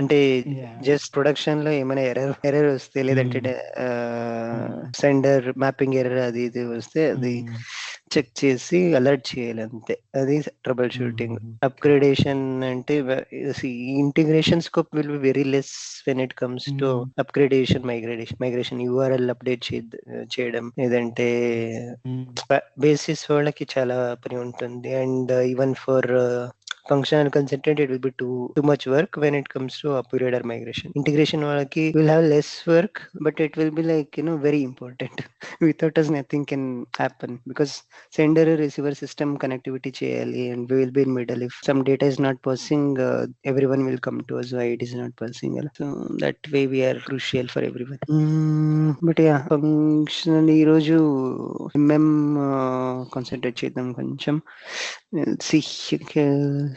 అంటే Yeah. Just ప్రొడక్షన్‌లో ఏమైనా ఎర్రర్ వస్తే లేదంటే సెండర్ మ్యాపింగ్ ఎర్రర్ అది ఇది వస్తే అది చెక్ చేసి అలర్ట్ చేయాలి అంతే. అది ట్రబుల్ షూటింగ్. అప్‌గ్రేడేషన్ అంటే integration scope will be very less when it comes to upgradation, migration URL update చేయడం లేదంటే బేసిస్ వాళ్ళకి చాలా పని ఉంటుంది. And even for functional consultant it will be too much work when it comes to upgrade or migration. Integration వాళ్ళకి will have less work, but it will be like very important. Without us nothing can happen because sender receiver system connectivity చేయాలి and we will be in middle. If some data is not passing, everyone will come to us why it is not passing. So that way we are crucial for everyone. But yeah, function ఈరోజు MM concentrate చేద్దాం కొంచెం. See,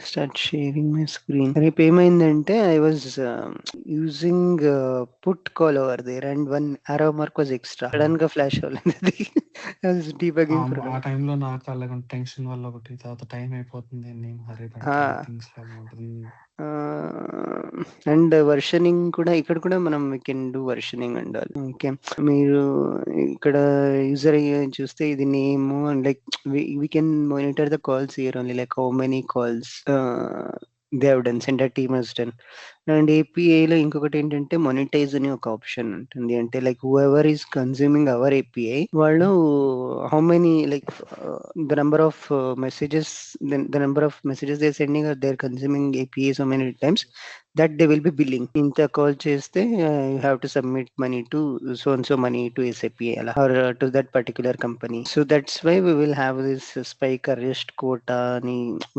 start sharing my screen. రేపు ఏమైందంటే I was using put call over there and one arrow mark was extra. Sudden గా flash అవ్వలేదు. I was debugging for ఆ టైంలో నాకు అలాగ టెన్షన్ వల్ల ఒకటి, తర్వాత టైం అయిపోతుంది నేను హరీ థింగ్స్ లాగా ఉంటుంది. అండ్ వర్షనింగ్ కూడా ఇక్కడ కూడా మనం వీ కెన్ డూ వర్షనింగ్ ఉండాలి. ఓకే, మీరు ఇక్కడ యూజర్ చూస్తే ఇది name and like we can monitor the calls here only, like how many calls they have done, center team has done. And ఏపీఐలో ఇంకొకటి ఏంటంటే మొనిటైజ్ అని ఒక ఆప్షన్ ఉంటుంది. అంటే like whoever is consuming our API వాళ్ళు how many like the number of messages, the number of messages they're sending or they're consuming API so many times, that they will be billing. Inta call cheste you have to submit money to so and so money to SAP or to that particular company. So that's why we will have this spike arrest quota.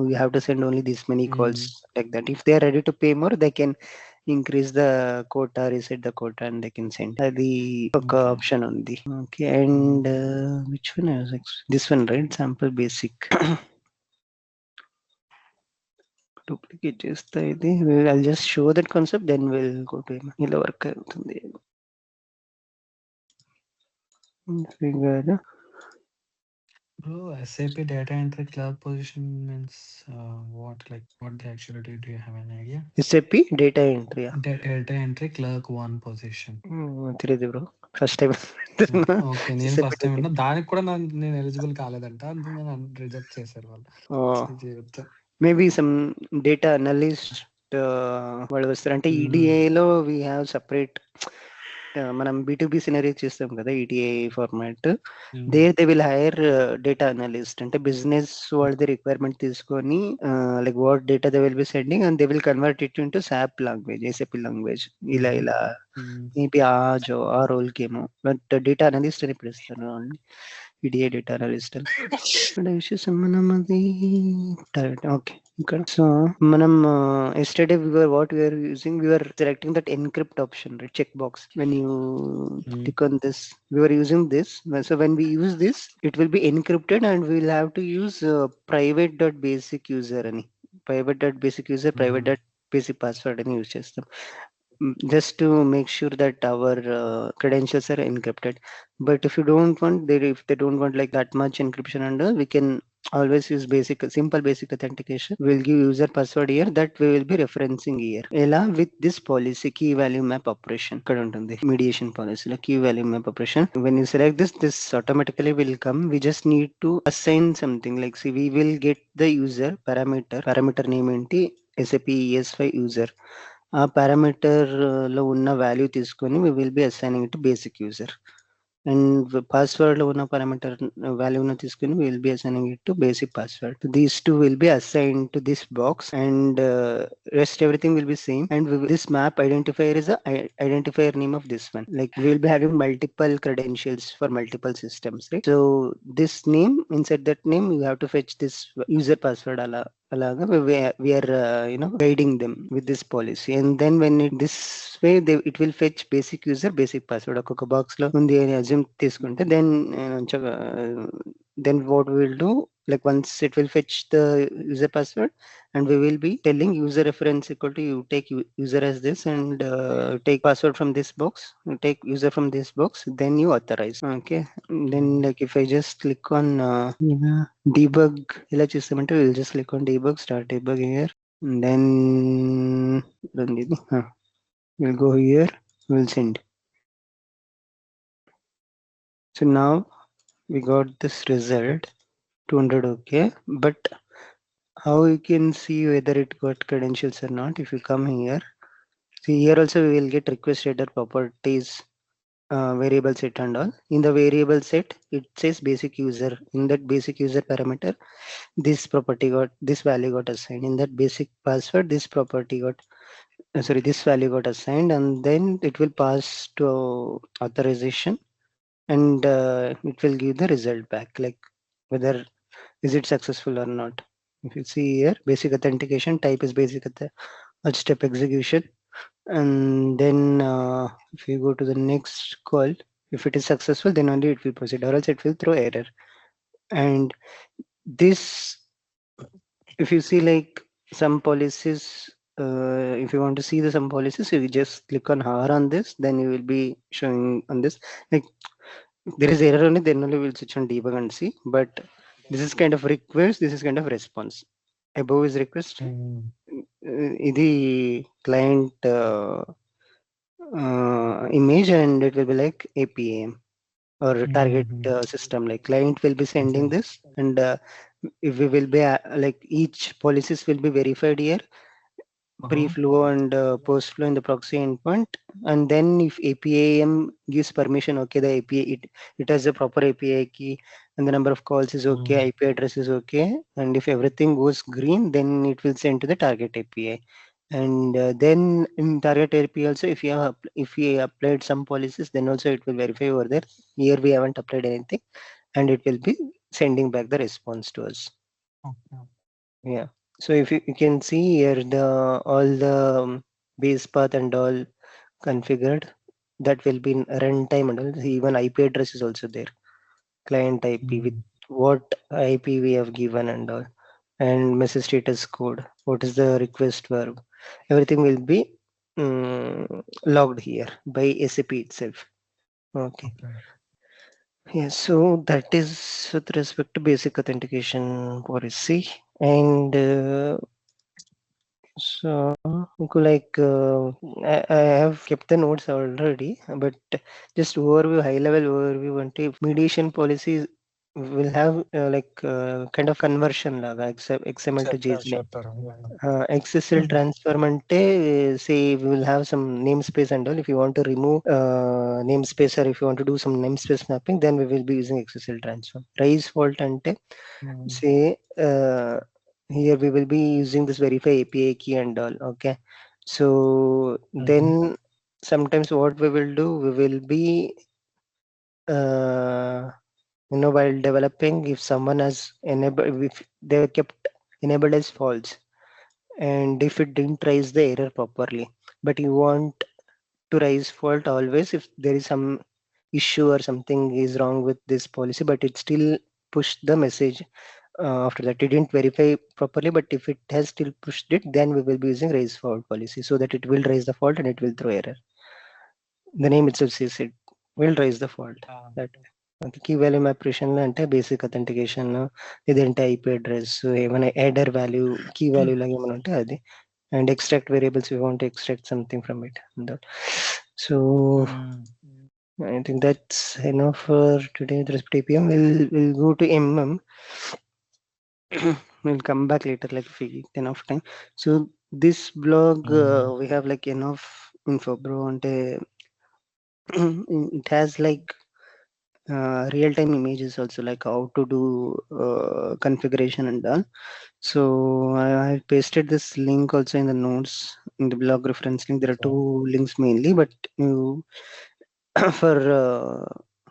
We have to send only this many calls like that. If they are ready to pay more, they can increase the quota, reset the quota, and they can send. The option on the okay. And which one is this one, right? Sample basic. Duplicate chesta idi. I'll just show that concept, then we'll go to ila work avutundi. Figure. Bro, SAP data entry clerk position means what? Like what they actually do? Do you have an idea? SAP data entry. Data entry clerk 1 position. తెలియదు bro, first time. Okay, నేను first time విన్నా. దానికి కూడా నేను eligible కాలేదంట, అందుకే నేను reject చేశారు వాళ్ళు. మేబీ సమ్ డేటా అనలిస్ట్ వాళ్ళు వస్తారు. అంటే ఈడిఏలో వీ హ్యావ్ సపరేట్, మనం B2B సినరీ చేస్తాం కదా EDA format. They will hire data analyst. అంటే బిజినెస్ వాళ్ళది రిక్వైర్మెంట్ తీసుకొని like what data they will be sending and they will convert it into SAP language, SAP language. ఇలా maybe ఆ రోల్కి ఏమో, బట్ డేటా అనలిస్ట్ అని పిలుస్తారు ఈడిఏ డేటా అనలిస్ట్. మనం అది ఓకే. ఇక్కడ సో మనం yesterday we were using, we were selecting that encrypt option, right? Checkbox. When you click on this, we were using this. So when we use this, it will be encrypted and we will have to use private.basic user అని, private.basic user, private.basic password అని use చేస్తాం. Just to make sure that our credentials are encrypted. But if you don't want, if they don't want like that much encryption under, we can always use simple basic authentication. We'll give user password here that we will be referencing here. Ela with this policy, key value map operation ikkada untundi, mediation policy lo key value map operation. When you select this automatically will come. We just need to assign something, like see, we will get the user parameter name enti SAP ES5 user. ఆ parameter లో ఉన్న value తీసుకొని we will be assigning it to basic user. And password లో ఉన్న parameter వాల్యూను తీసుకుని we will be assigning it to basic password. These two will be assigned to this box and rest everything will be same. And this map identifier is a identifier name of this one. Like we will be having multiple credentials for multiple systems, right? So this name, inside that name you have to fetch this user password alaga we are guiding them with this policy. And then when this way it will fetch basic user, basic password ఒక్కొక్క box లో ఉంది అని assume తీసుకుంటే then what we will do, like once it will fetch the user password and we will be telling user reference equal to you take user as this and take password from this box, take user from this box, then you authorize. Okay, then like if I just click on debug, ఇలా చూస్తామంటే we'll just click on debug, start debug here. And then we'll go here, we'll send. So now we got this result 200. Okay, but how you can see whether it got credentials or not? If you come here, see here also we will get request header properties, variable set and all. In the variable set, it says basic user. In that basic user parameter, this property got, this value got assigned. In that basic password, this property got, sorry, this value got assigned, and then it will pass to authorization, and it will give the result back, like whether is it successful or not. If you see here, basic authentication type is basic step execution, and then if you go to the next call, if it is successful, then only it will proceed, or else it will throw error. And this, if you see like some policies, if you want to see the some policies, you just click on R on this, then you will be showing on this. Like there is error only, then only we'll switch on debug and see. But this is kind of request, this is kind of response. Above is request, Mm, ఇది client image, and it will be like APM or target mhm. system. Like client will be sending Okay. this, and if we will be like each policies will be verified here, Uh-huh. pre-flow and post-flow in the proxy endpoint. And then if APIM gives permission, okay, the API, it has a proper API key, and the number of calls is okay, Mm, IP address is okay, and if everything goes green, then it will send to the target API. And then in target API also, if you have if we applied some policies, then also it will verify over there. Here we haven't applied anything, and it will be sending back the response to us. okay. Yeah. So if you can see here, the all the base path and all configured, that will be in runtime, and all. Even IP address is also there. Client IP with Mm, what IP we have given and all, and message status code. What is the request verb? Everything will be logged here by SAP itself. Okay. okay. Yeah. So that is with respect to basic authentication policy. And so, like, I have kept the notes already, but just overview, high level overview, and mediation policies will have kind of conversion laga, XML to Chapter, JSON. chapter. Yeah. XSL Mm, transfer ante, say we will have some namespace and all. If you want to remove namespace, or if you want to do some namespace mapping, then we will be using XSL transform. Rise fault ante, mm, say here we will be using this verify API key and all. Okay, so mhm, then sometimes what we will do, we will be uh, while developing, if someone has enabled, if they kept enabled as false, and if it didn't raise the error properly, but you want to raise fault always if there is some issue or something is wrong with this policy, but it still pushed the message after that. It didn't verify properly, but if it has still pushed it, then we will be using raise fault policy, so that it will raise the fault and it will throw error. The name itself says it will raise the fault. uh, That key value మ్యాప్రేషన్ అంటే basic authentication, లేదంటే IP address, ఏమైనా header value, key value లాగా ఏమైనా ఉంటే అది. And extract variables, we want to extract something from it. So mm, I think that's enough for today with respect to APM. We'll go to MM. We'll come back later, like if we get enough time. So this blog, mm, we have like enough info, bro. And it has like real-time images also, like how to do configuration and all. So I pasted this link also in the notes in the blog reference link. There are okay. two links mainly, but you for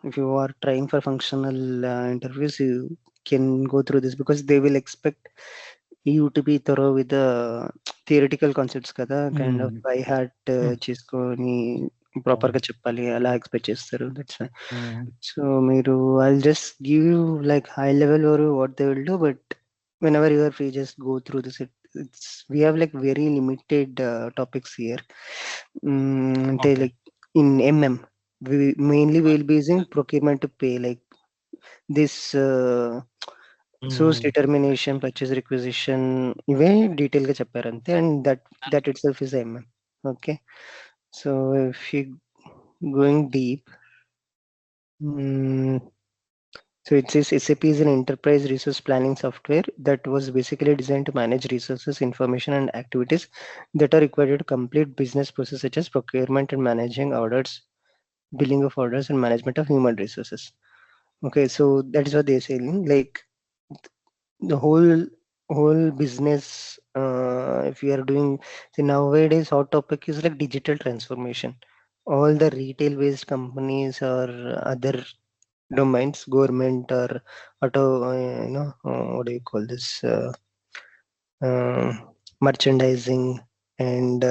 if you are trying for functional interviews, you can go through this, because they will expect you to be thorough with the theoretical concepts కదా, kind of Mm, by heart mm, చేసుకొని oh, ప్రాపర్గా చెప్పాలి అలా expect చేస్తారు. That's why. mm, so మీరు, I'll just give you like high level or what they will do, but whenever you are free, just go through this. It's we have like very limited topics here. అంటే okay. like in MM, we mainly will be using procurement to pay, like this. source Mm. determination, purchase requisition, ఇవే డీటెయిల్గా చెప్పారు అంతే. And that it self is MM. Okay, so if you going deep, so it says SAP is an enterprise resource planning software that was basically designed to manage resources, information, and activities that are required to complete business processes such as procurement and managing orders, billing of orders, and management of human resources. Okay, so that is what they're saying. Like the whole business, if you are doing, see, nowadays hot topic is like digital transformation. All the retail based companies or other domains, government or auto, what do you call this, uh, merchandising, and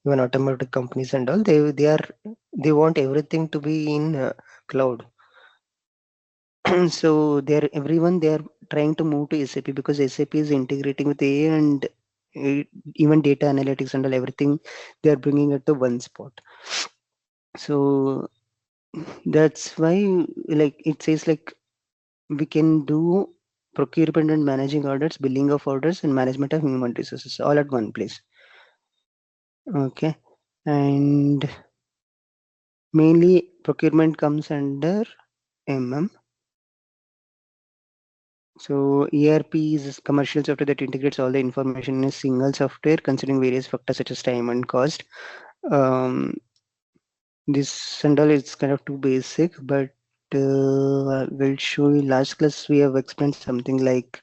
even automotive companies and all, they want everything to be in cloud. So they're everyone they are trying to move to SAP because SAP is integrating with AI, and uh, even data analytics and all, everything they are bringing it to one spot. So that's why, like it says, like we can do procurement and managing orders, billing of orders, and management of human resources all at one place. Okay, and mainly procurement comes under MM. So ERP is commercial software that integrates all the information in a single software, considering various factors such as time and cost. Um, this and all is kind of too basic, but we'll show you. Last class we have explained something like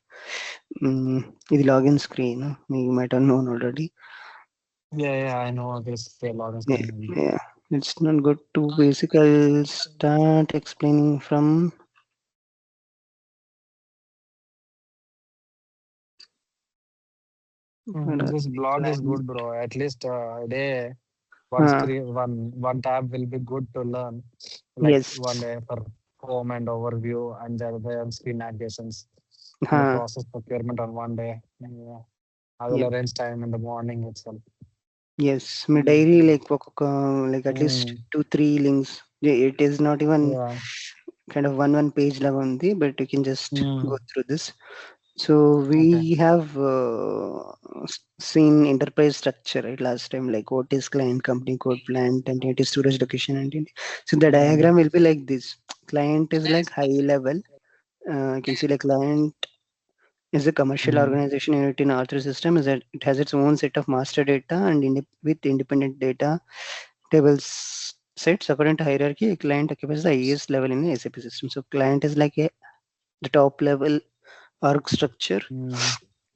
the login screen. You might have known already. Yeah, yeah, I know this login Yeah, screen. yeah. It's not good too basic. I'll start explaining from. This blog is Client. good, bro. At least a day, one Uh, screen, one tab will be good to learn. Like yes. one day for home and overview, and there the screen navigations and the Uh, process procurement on one day. Yeah. I will yep. arrange time in the morning itself. Yes. My Mm. diary like like at least Mm. 2 3 links. Yeah, it is not even Yeah. kind of one page level only, but you can just go Mm. through this. So we Okay. have seen enterprise structure right last time, like what is client, company code, plant, entity, storage, location, entity. So the Mm. diagram will be like this. Client is like high level. You can see like client is a commercial Mm. organization unit in R3 system. Is that it has its own set of master data and with independent data tables sets according to hierarchy. A client occupies the highest level in the SAP system. So client is like the top level org structure Mm.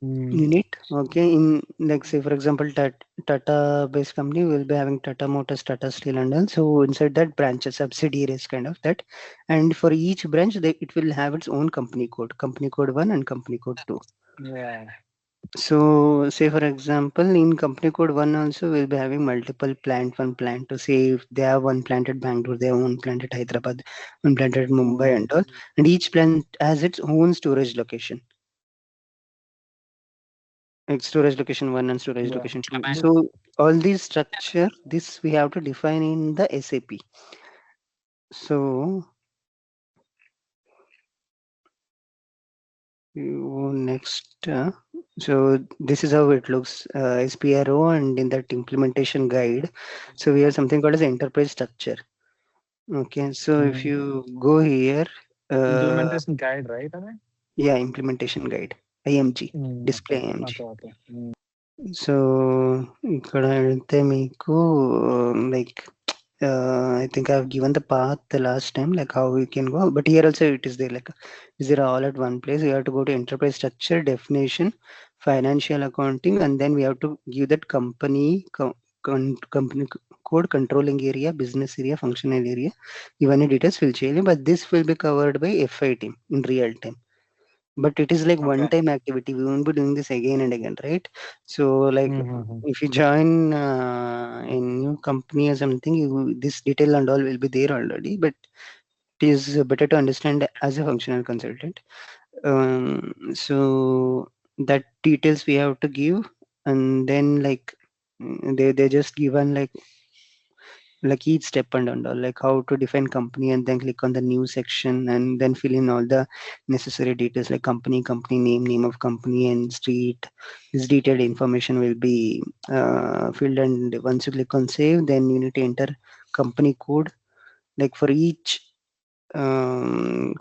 Mm. unit. Okay, in like say for example, Tata based company will be having Tata Motors, Tata Steel, and all. So inside that branches, subsidiaries kind of that, and for each branch, it will have its own company code 1 and company code 2. Yeah. So, say for example, in company code 1 also we'll be having multiple plant, one plant to say if they have one plant at Bangalore, they have one plant at Hyderabad, one plant at Mumbai Mm. and all. And each plant has its own storage location. Like storage location 1 and storage Yeah. location 2. So all these structure, this we have to define in the SAP. So next, so this is how it looks, SPRO, and in that implementation guide. So we have something called as enterprise structure. Okay, so if Mm. you go here, uh, Implementation guide, right? Anand? yeah, implementation guide, IMG, Mm. display IMG. Okay. Okay. Mm. So ఇక్కడ వెళ్తే మీకు like I think I've given the path the last time, like how we can go. But here also it is there, like is there all at one place? We have to go to enterprise structure, definition, financial accounting, and then we have to give that company code, controlling area, business area, functional area. Ivan details will change, but this will be covered by FI team in real time. But it is like one Okay. time activity. We won't be doing this again and again, right? So like Mm-hmm. if you join a new company or something, this detail and all will be there already, but it is better to understand as a functional consultant. So that details we have to give, and then like they just given like like each step and all, like how to define company, and then click on the new section and then fill in all the necessary details like company name, name of company, and street. This detailed information will be filled, and once you click on save, then you need to enter company code. Like for each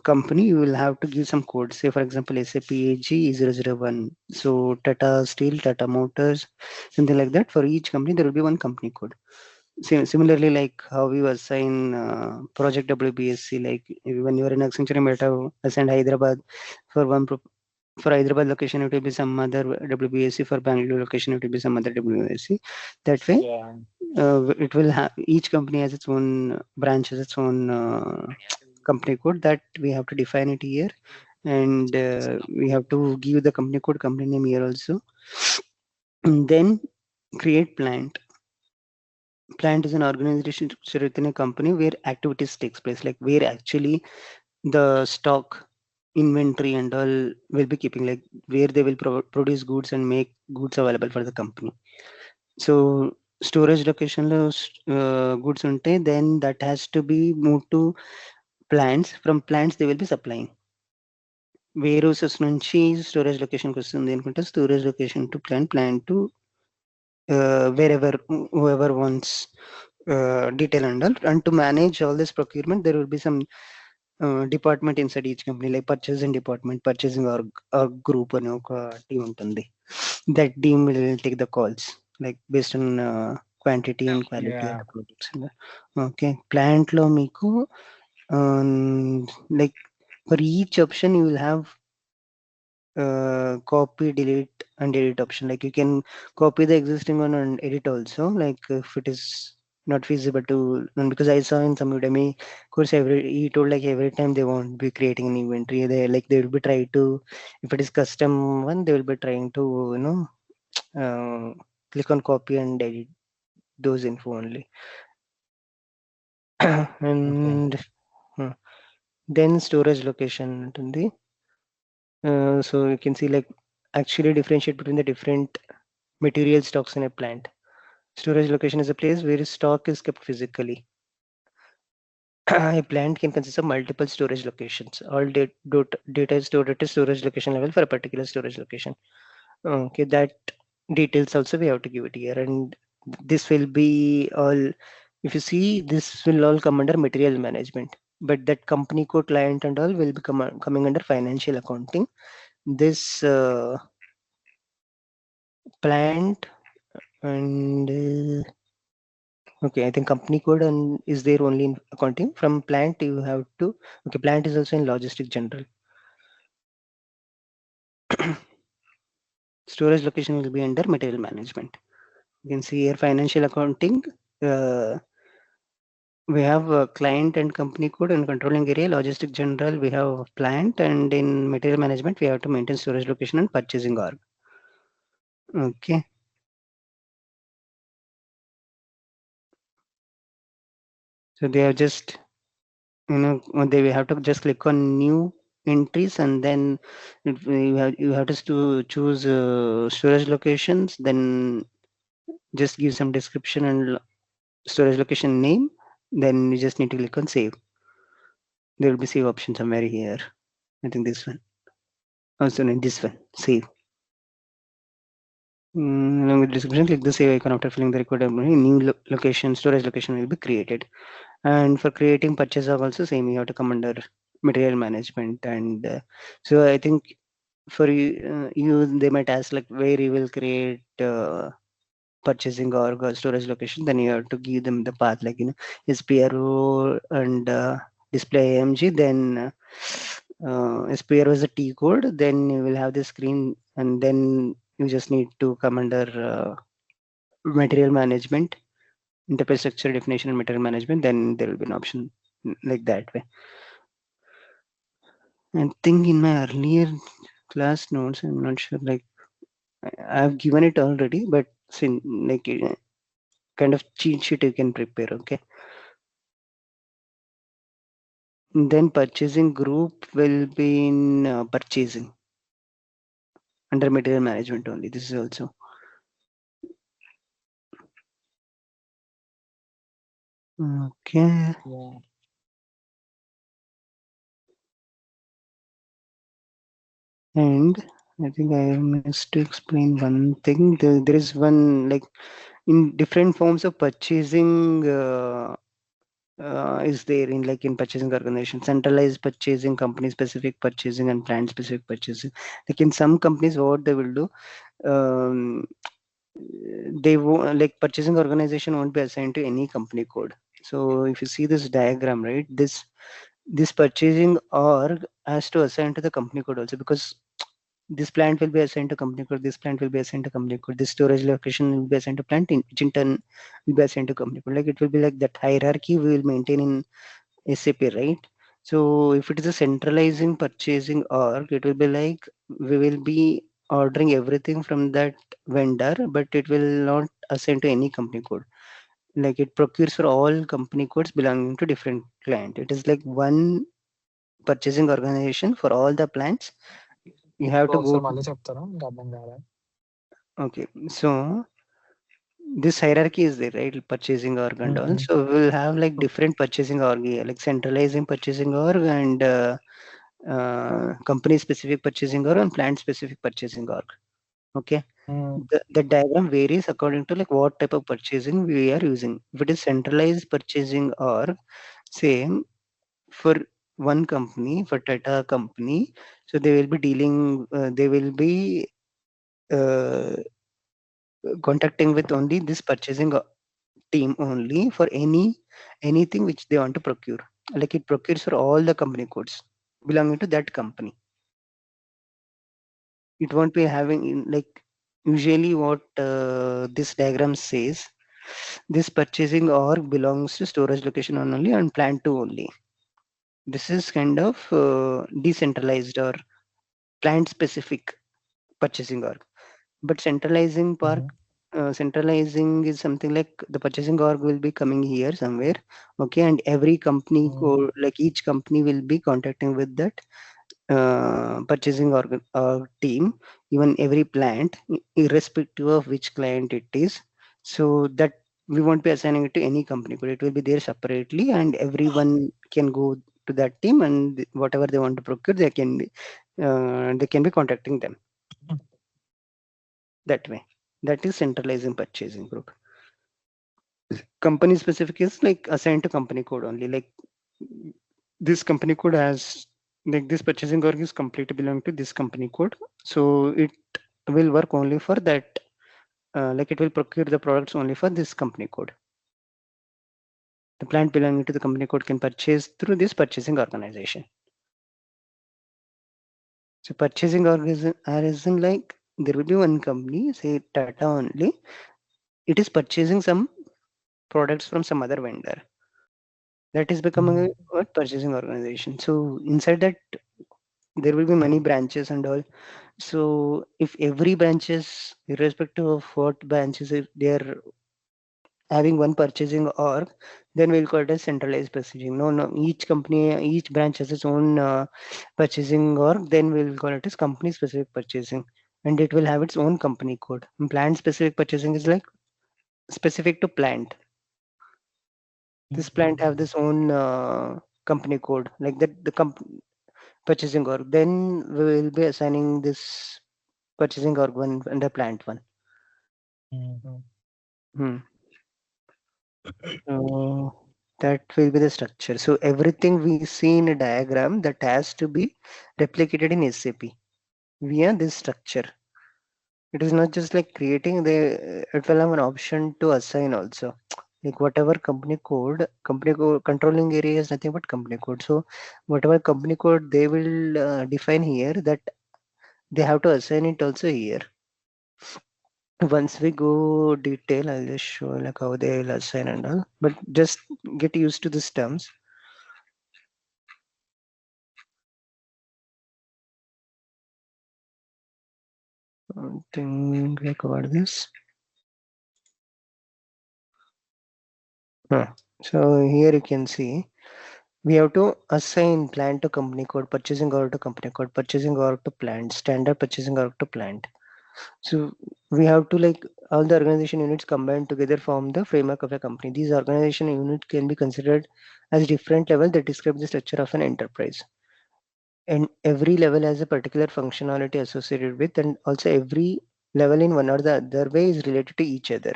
company, you will have to give some code. Say for example, SAP AG 001. So Tata Steel, Tata Motors, something like that. For each company, there will be one company code. Similarly, like how we assign project WBSC, like when you are in Accenture, you might have assigned Hyderabad for for Hyderabad location, it will be some other WBSC. For Bangalore location, it will be some other WBSC. That way, Yeah. it will have, each company has its own branch, has its own company code that we have to define it here, and we have to give the company code, company name here also. And then create plant. Plant is an organization within a company where activities takes place, like where actually the stock, inventory and all will be keeping, like where they will produce goods and make goods available for the company. So storage location lo goods unte, then that has to be moved to plants. From plants they will be supplying. Warehouses నుంచి storage లొకేషన్కి వస్తుంది అనుకుంటే storage location to plant to wherever whoever wants detail and to manage all this procurement, there will be some department inside each company, like purchasing department, purchasing or group అని ఒక team ఉంటుంది. That team will take the calls, like based on quantity and quality of Yeah. the products. Okay, plant లో మీకు like for each option you will have copy, delete and edit option. Like you can copy the existing one and edit also, like if it is not feasible to. And because I saw in some Udemy course, he told like every time they won't be creating an inventory, they will be trying to, if it is custom one, they will be trying to click on copy and edit those info only. Okay. And then storage location ఉంటుంది. So you can see, like actually differentiate between the different material stocks in a plant. Storage location is a place where stock is kept physically. A plant can consist of multiple storage locations. All data is stored at a storage location level for a particular storage location. Okay, that details also we have to give it here, and this will be all. If you see, this will all come under material management, but that company code, client and all will be coming under financial accounting. This plant and okay, I think company code and is there only in accounting. From plant you have to, okay, plant is also in logistic general. Storage location will be under material management. You can see here financial accounting. We have a client and company code in controlling area, logistic general. We have plant, and in material management we have to maintain storage location and purchasing org. Okay. So they are just, they will have to just click on new entries, and then you have to choose storage locations, then just give some description and storage location name, then you just need to click on save. There will be save option somewhere here. I think this one, also no, this one, save. Along with description, click the save icon. After filling the required new location, storage location will be created. And for creating purchase org also same, you have to come under material management. And so I think for you, they might ask like where you will create purchasing or storage location. Then you have to give them the path, like SPRO and display AMG. Then SPRO is a T code. Then you will have the screen, and then you just need to come under material management, enterprise structure definition and material management. Then there will be an option like that way. I think in my earlier class notes, I'm not sure, like I've given it already, but like kind of cheat sheet you can prepare. Okay. Then purchasing group will be in purchasing under material management only. This is also. Okay. Yeah. And I think I missed to explain one thing. There is one, like, in different forms of purchasing is there in, like, in purchasing organization, centralized purchasing, company specific purchasing, and plant specific purchasing. Like in some companies, what they will do, um, they won't, like, purchasing organization won't be assigned to any company code. So if you see this diagram, right, this purchasing org has to assign to the company code also, because this plant will be assigned to company code, this plant will be assigned to company code, this storage location will be assigned to plant, which in turn will be assigned to company code. Like, it will be like that hierarchy we will maintain in SAP, right? So if it is a centralizing purchasing org, it will be like we will be ordering everything from that vendor, but it will not assign to any company code. Like, it procures for all company codes belonging to different client. It is like one purchasing organization for all the plants. You have to go ఒకసారి to, మళ్ళీ చెప్తారా? ఇంకా అర్థం కాలే. okay. So this hierarchy is there, right? Purchasing org and all. Mhm. So we'll have like different purchasing org here, like centralizing purchasing org and company specific purchasing org and plant specific purchasing org. Okay. Mm. The diagram varies according to like what type of purchasing we are using. If it is centralized purchasing org, same for one company, for Tata company, so they will be dealing, they will be uh, contacting with only this purchasing team only for anything which they want to procure. Like, it procures for all the company codes belonging to that company. It won't be having like, usually what this diagram says, this purchasing org belongs to storage location on only and plant to only. This is kind of decentralized or plant specific purchasing org. But Mhm. centralizing is something like the purchasing org will be coming here somewhere, okay, and every company Mm. like each company will be contacting with that purchasing team, even every plant, irrespective of which client it is. So that we won't be assigning it to any company, but it will be there separately, and everyone can go to that team, and whatever they want to procure, they can be contacting them that way. That is centralizing purchasing group. Company specific is like assigned to company code only. Like, this company code has, like, this purchasing org is completely belong to this company code. So it will work only for that. Like, it will procure the products only for this company code. The plant belonging to the company code can purchase through this purchasing organization. So purchasing organization, like, there will be one company, say Tata only. It is purchasing some products from some other vendor. That is becoming Mm. a what, purchasing organization. So inside that there will be many branches and all. So if every branches, irrespective of what branches, if they are having one purchasing org, then we'll call it as centralized purchasing. No, no, each company, each branch has its own purchasing org. Then we'll call it as company specific purchasing, and it will have its own company code. And plant specific purchasing is like specific to plant. This plant have Mm. this own company code, like that. Purchasing org. Then we will be assigning this purchasing org one and the plant one. Mhm. Hmm. So that will be the structure. So everything we see in a diagram, that has to be replicated in SAP via this structure. It is not just like creating the, it will have an option to assign also. Like, whatever company code controlling area is nothing but company code. So whatever company code they will define here, that they have to assign it also here. Once we go detail, I'll just show like how they will assign and all. But just get used to these terms. Think like about this. Huh. So here you can see we have to assign plant to company code, purchasing order to company code, purchasing order to plant, standard purchasing order to plant. So we have to like all the organization units combined together form the framework of a company. These organization units can be considered as different levels that describe the structure of an enterprise. And every level has a particular functionality associated with, and also every level in one or the other way is related to each other.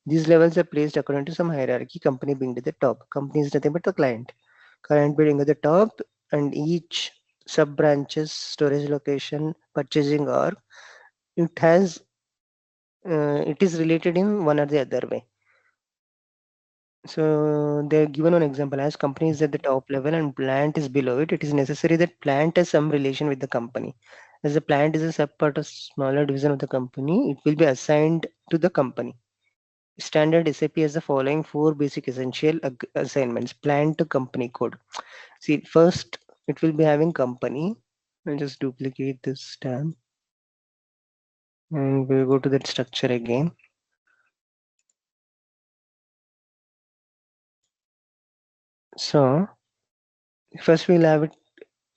These levels are placed according to some hierarchy, company being at the top. Company is nothing but the client being at the top, and each sub branches, storage location, purchasing org, it has it is related in one or the other way. So they're given an example as company is at the top level and plant is below it. It is necessary that plant has some relation with the company. As the plant is a sub part of smaller division of the company, it will be assigned to the company. Standard SAP has the following four basic essential assignments. Plant to company code. See, first it will be having company. I'll just duplicate this tab and we'll go to that structure again. So first we'll have it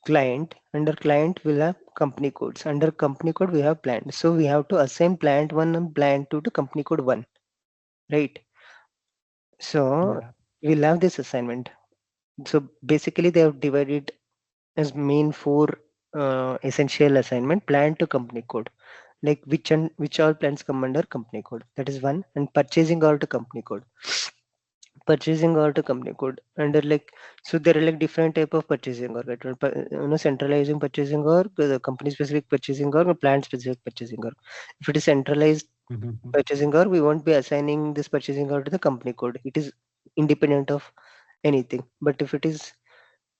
client. Under client we'll have company codes. Under company code we have plant. So we have to assign plant 1 and plant 2 to company code 1, right? So Yeah. we'll have this assignment. So basically they have divided as main four essential assignment: plant to company code, like which all plants come under company code, that is one. And purchasing all to company code, purchasing or to company code under like, so there are like different type of purchasing or right? Centralizing purchasing or the company specific purchasing or plant specific purchasing or. If it is centralized Mhm. purchasing or, we won't be assigning this purchasing or to the company code, it is independent of anything. But if it is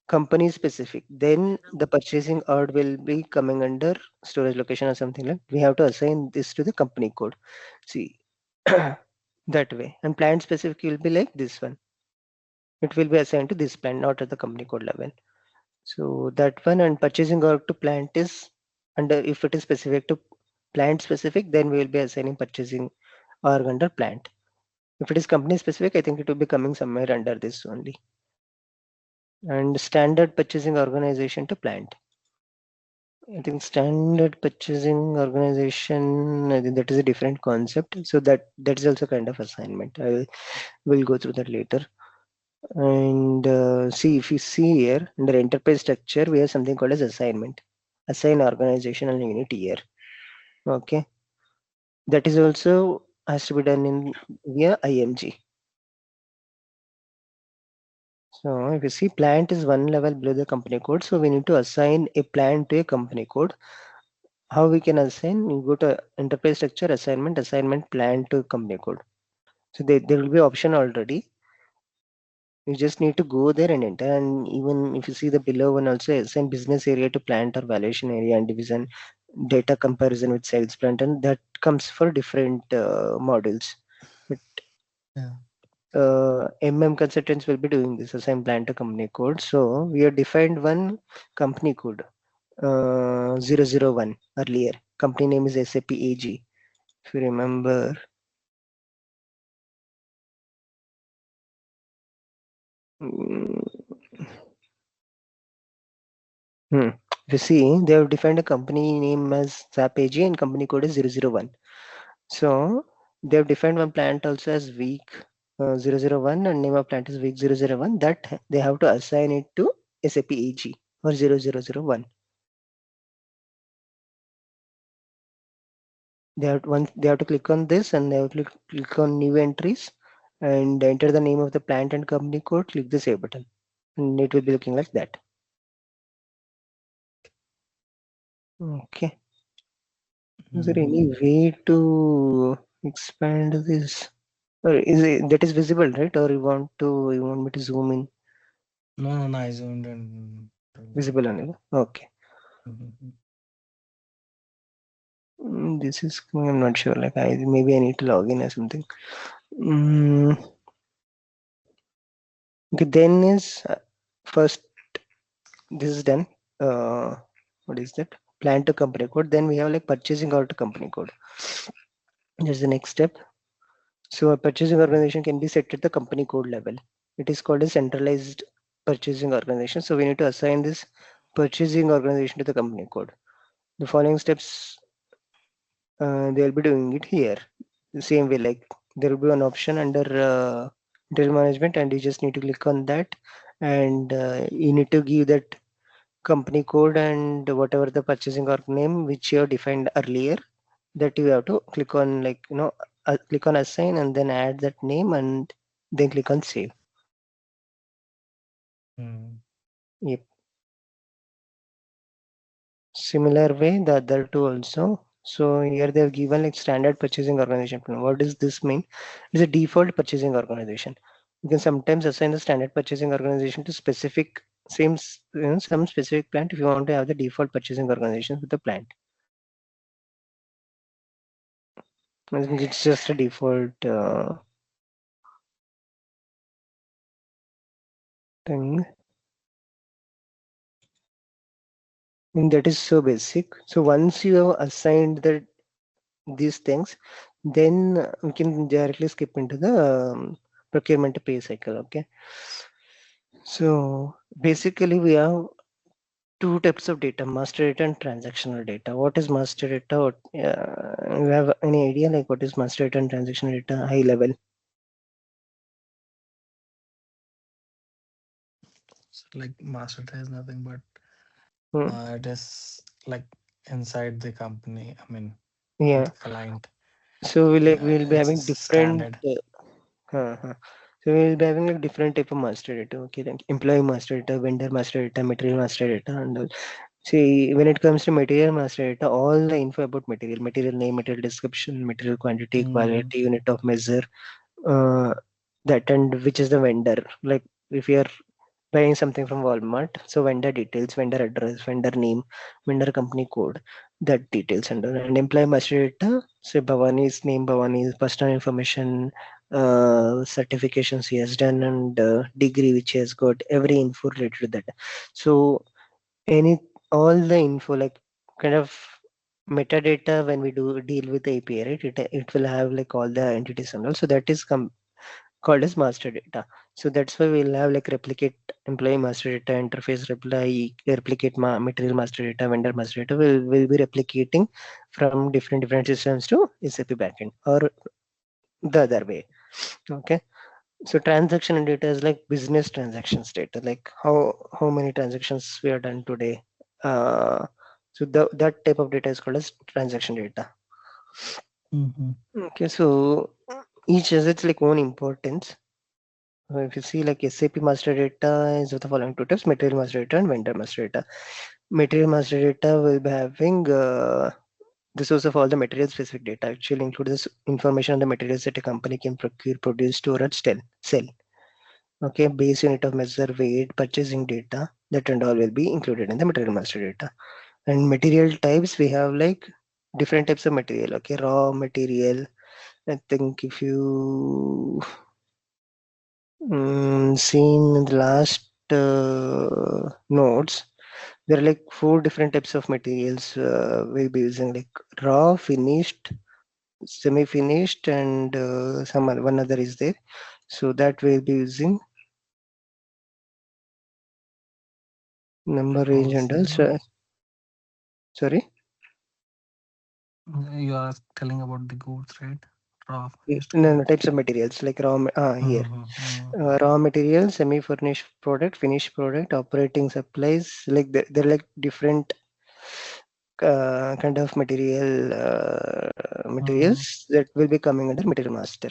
company specific, then the purchasing order will be coming under storage location or something, like we have to assign this to the company code. See, that way. And plant specific will be like this one, it will be assigned to this plant, not at the company code level. So that one. And purchasing order to plant is under, if it is specific to plant specific, then we will be assigning purchasing org under plant. If it is company specific, I think it will be coming somewhere under this only. And standard purchasing organization to plant. I think standard purchasing organization, I think that is a different concept. So that is also kind of assignment. I will go through that later. And see, if you see here under enterprise structure, we have something called as assignment. Assign organizational unit here. Okay. That is also has to be done in via IMG. So if you see, plant is one level below the company code. So we need to assign a plant to a company code. How we can assign? You go to enterprise structure, assignment plant to company code. So there will be option already. You just need to go there and enter. And even if you see the below one also, assign business area to plant or valuation area and division, data comparison with sales plant, and that comes for different models. But Yeah. MM consultants will be doing this, assign plant to company code. So we have defined one company code, 001 earlier. Company name is SAP AG. If you remember, mm, hmm. If you see, they have defined a company name as SAP AG and company code is 001. So they have defined one plant also as week 001 and name of plant is week 001, that they have to assign it to SAP AG or 0001. They have to click on this and they have to click on new entries and enter the name of the plant and company code, click the save button, and it will be looking like that. Okay. Is there Mhm. any way to expand this? Or is it that is visible, right? Or you want me to zoom in? No, no, no, I zoomed in. Visible only. Okay. Mhm. This is, I'm not sure. Like maybe I need to log in or something. Mm, okay, then is first this is done. What is that? Plan to company code. Then we have like purchasing out to company code. That's the next step. So a purchasing organization can be set at the company code level. It is called a centralized purchasing organization. So we need to assign this purchasing organization to the company code. The following steps they'll be doing it here. The same way, like there will be an option under detail management, and you just need to click on that, and you need to give that company code and whatever the purchasing org name which you have defined earlier, that you have to click on, like, click on assign and then add that name and then click on save. Mm. Yep. Similar way, the other two also. So here they have given like standard purchasing organization plan. What does this mean? It's a default purchasing organization. You can sometimes assign the standard purchasing organization to specific some specific plant if you want to have the default purchasing organization with the plant. I think it's just a default thing. And that is so basic. So once you have assigned these things, then we can directly skip into the procurement to pay cycle. Okay. So basically, we have two types of data: master data and transactional data. What is master data? You have any idea like what is master data and transactional data, high level? So like master data is nothing but Hmm. it is like inside the company. I mean, Yeah. the client. So we'll be It's having different. standard. Uh, so we'll be having like different type of master data. Okay, like employee master data, vendor master data, material master data, and all. See, when it comes to material master data, all the info about material name, material description, material quantity, Mm. quality, unit of measure, uh, that, and which is the vendor. Like if you are buying something from Walmart, so vendor details, vendor address, vendor name, vendor company code, that details under. And employee master data, say Bhavani's name, Bhavani's personal information, certifications he has done, and degree which he has got, every info related to that. So any all the info, like kind of metadata, when we do deal with the API, right? It will have like all the entities and all. So that is called as master data. So that's why we'll have like replicate employee master data, interface replicate material master data, vendor master data. Will be replicating from different systems to SAP backend, or the other way. Okay. So transaction data is like business transactions data, like how many transactions we are done today. Uh, so that type of data is called as transaction data. Mm-hmm. Okay, so each has its like own importance. If you see like SAP master data is of the following two types: material master data and vendor master data. Material master data will be having the source of all the material specific data. Actually include this information on the materials that a company can procure, produce, store, or sell. Okay, base unit of measure, weight, purchasing data, that and all will be included in the material master data. And material types, we have like different types of material. Okay, raw material. I think if you seen in the last notes, there are like four different types of materials we'll be using, like raw, finished, semi-finished, and one other is there. So that we'll be using number, range, Those and also. names. Sorry. You are telling about the goods, right? Raw, finished, No, no, and types of materials like here mm-hmm. raw material, semi-furnished product, finished product, operating supplies. Like they're like different kind of Mm-hmm. materials that will be coming under material master.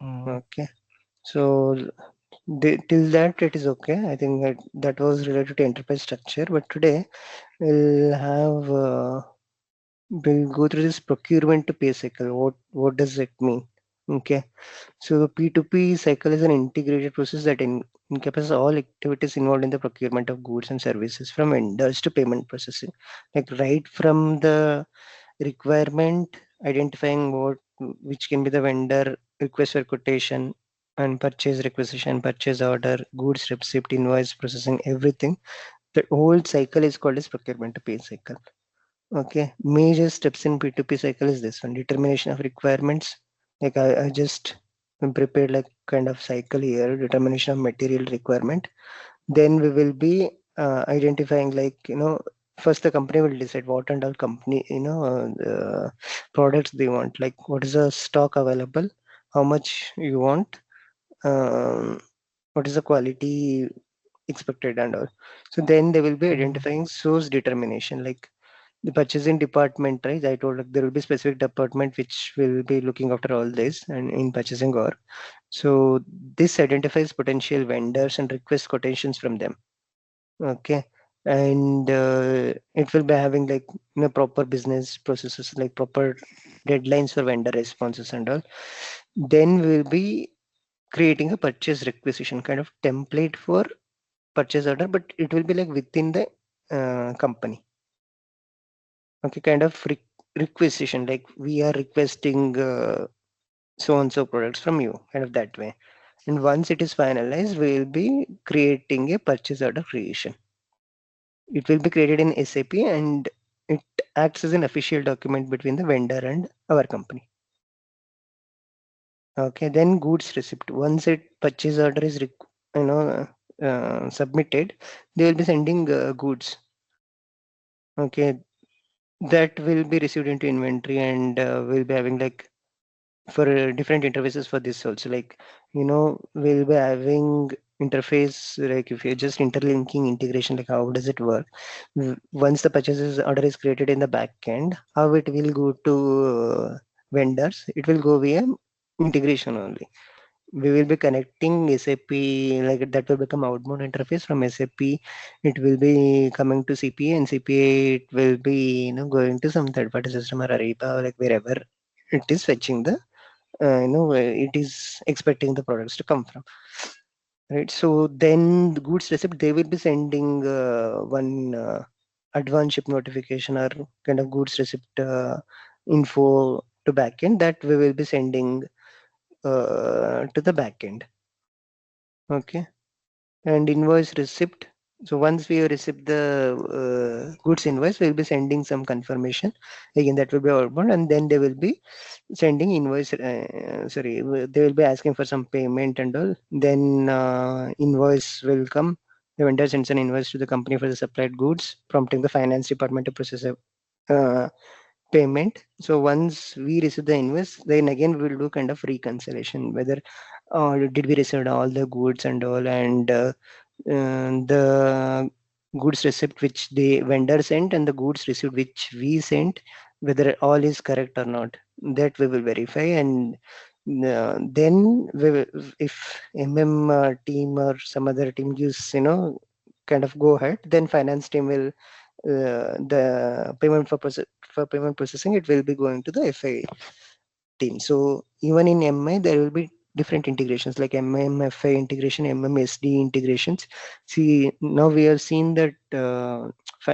Mm-hmm. Okay, so till that it is okay. I think that was related to enterprise structure, but today we'll have we'll go through this procurement to pay cycle. What does it mean? Okay. So the P2P cycle is an integrated process that encompasses all activities involved in the procurement of goods and services, from vendors to payment processing. Like right from the requirement, identifying which can be the vendor, request for quotation, and purchase requisition, purchase order, goods receipt, invoice processing, everything. The whole cycle is called as procurement to pay cycle. Okay, major steps in P2P cycle is this one: determination of requirements. Like I just prepared like kind of cycle here: determination of material requirement. Then we will be identifying, like first the company will decide what and all company, products they want, like what is the stock available, how much you want, um, what is the quality expected and all. So then they will be Mm. identifying source determination, like the purchasing department, right? I told, like there will be specific department which will be looking after all this and in purchasing or. So this identifies potential vendors and requests quotations from them. Okay. And it will be having like, proper business processes, like proper deadlines for vendor responses and all. Then we'll be creating a purchase requisition kind of template for purchase order, but it will be like within the company. Okay, kind of requisition, like we are requesting so and so products from you, kind of that way. And once it is finalized, we will be creating a purchase order creation. It will be created in SAP and it acts as an official document between the vendor and our company. Okay, then goods receipt. Once it purchase order is submitted, they will be sending goods. Okay, that will be received into inventory and we'll be having like for different interfaces for this also, like we'll be having interface, like if you're just interlinking integration, like how does it work. Once the purchases order is created in the back end, how it will go to vendors, it will go via integration only. We will be connecting SAP, like that will become outbound interface from SAP. It will be coming to CPA, and CPA it will be going to some third party system or Ariba, or like wherever it is fetching the it is expecting the products to come from, right? So then the goods receipt, they will be sending one advance ship notification or kind of goods receipt info to backend, that we will be sending to the backend. Okay. And invoice receipt. So once we receive the goods invoice, we'll be sending some confirmation. Again, that will be outbound, and then they will be sending invoice. They will be asking for some payment and all. Then invoice will come. The vendor sends an invoice to the company for the supplied goods, prompting the finance department to process a payment. So once we receive the invoice, then again we will do kind of reconciliation, whether did we receive all the goods and all, and the goods receipt which the vendor sent and the goods received which we sent, whether all is correct or not, that we will verify. And then we will, if team or some other team gives kind of go ahead, then finance team will the payment for payment processing, it will be going to the FI team. So even in MI, there will be different integrations like MMFI integration, MMSD integrations. See, now we have seen that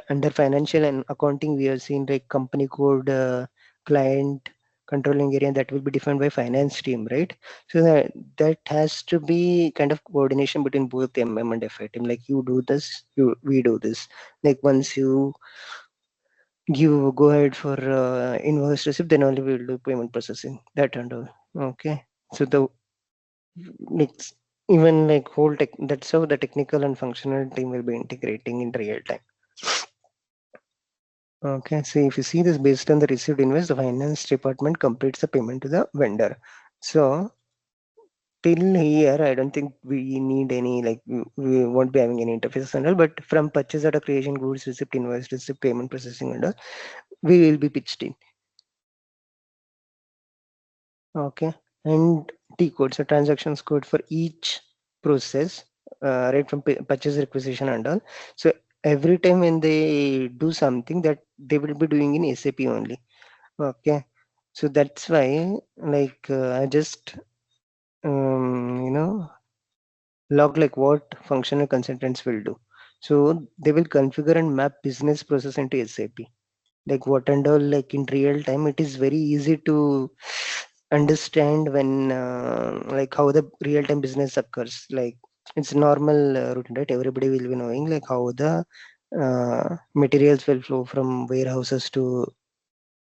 under financial and accounting, we have seen like company code, client controlling area, that will be defined by finance team, right? So that has to be kind of coordination between both MM and FI team. Like you do this, we do this. Like once you give go ahead for invoice receipt, then only we will do payment processing, that and all. Okay. So the next, even like whole tech, that's how the technical and functional team will be integrating in real time. Okay, so if you see this, based on the received invoice, the finance department completes the payment to the vendor. So till here, I don't think we need any, like we won't be having any interfaces and all, but from purchase order creation, goods receipt, invoice receipt, payment processing and all, we will be pitched in. Okay. And T code, so transactions code for each process, right from purchase requisition and all. So every time when they do something, that they will be doing in SAP only. Okay. So that's why, like, I just, log like what functional consultants will do. So they will configure and map business process into SAP, like what and all, like in real time. It is very easy to understand when like how the real time business occurs, like it's normal routine, right? Everybody will be knowing like how the materials will flow from warehouses to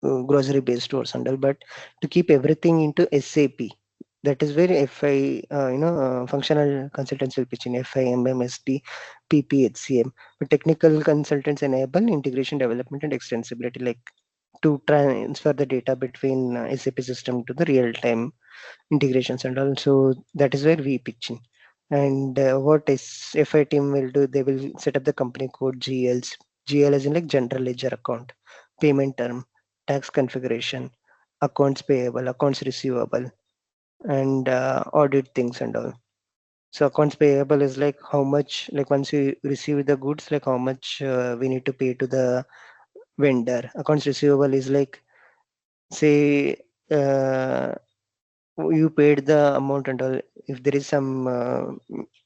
grocery based stores and all. But to keep everything into SAP, That is where FI, functional consultants will pitch in FI, MMSD, PP, HCM. But technical consultants enable integration, development, and extensibility, like to transfer the data between SAP system to the real-time integrations and also that is where we pitch in. And what is FI team will do, they will set up the company code GLs. GL is in like general ledger account, payment term, tax configuration, accounts payable, accounts receivable, and audit things and all. So accounts payable is like how much, like once you receive the goods, like how much we need to pay to the vendor. Accounts receivable is like, say, uh, you paid the amount and all. If there is some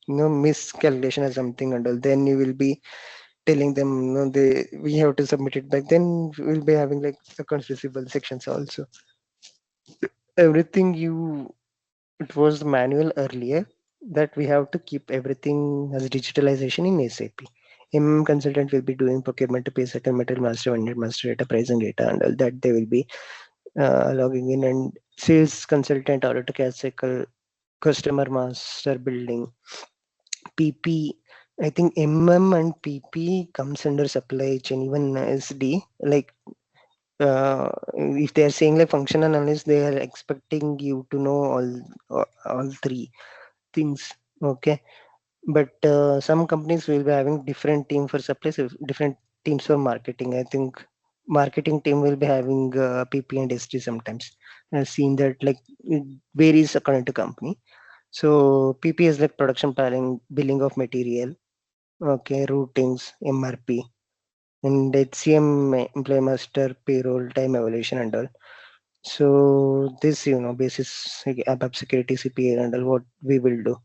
miscalculation or something and all, then you will be telling them, no, they we have to submit it back. Then we'll be having like accounts receivable sections also. Everything you it was manual earlier, that we have to keep everything as digitalization in SAP. Consultant will be doing procurement to pay, second material master, vendor master data, pricing data, and all that they will be logging in. And sales consultant, order to cash cycle, customer master building, PP. I think MM and PP comes under supply chain, even SD. Like if they are saying like functional analyst, they are expecting you to know all three things. Okay, but some companies will be having different team for supplies, different teams for marketing. I think marketing team will be having PP and SD sometimes. I've seen that like it varies according to company. So PP is like production planning, billing of material, okay, routings, MRP, and HCM employee master, payroll, time evaluation and all. So this, basis like, ABAP security, CPA and all what we will do.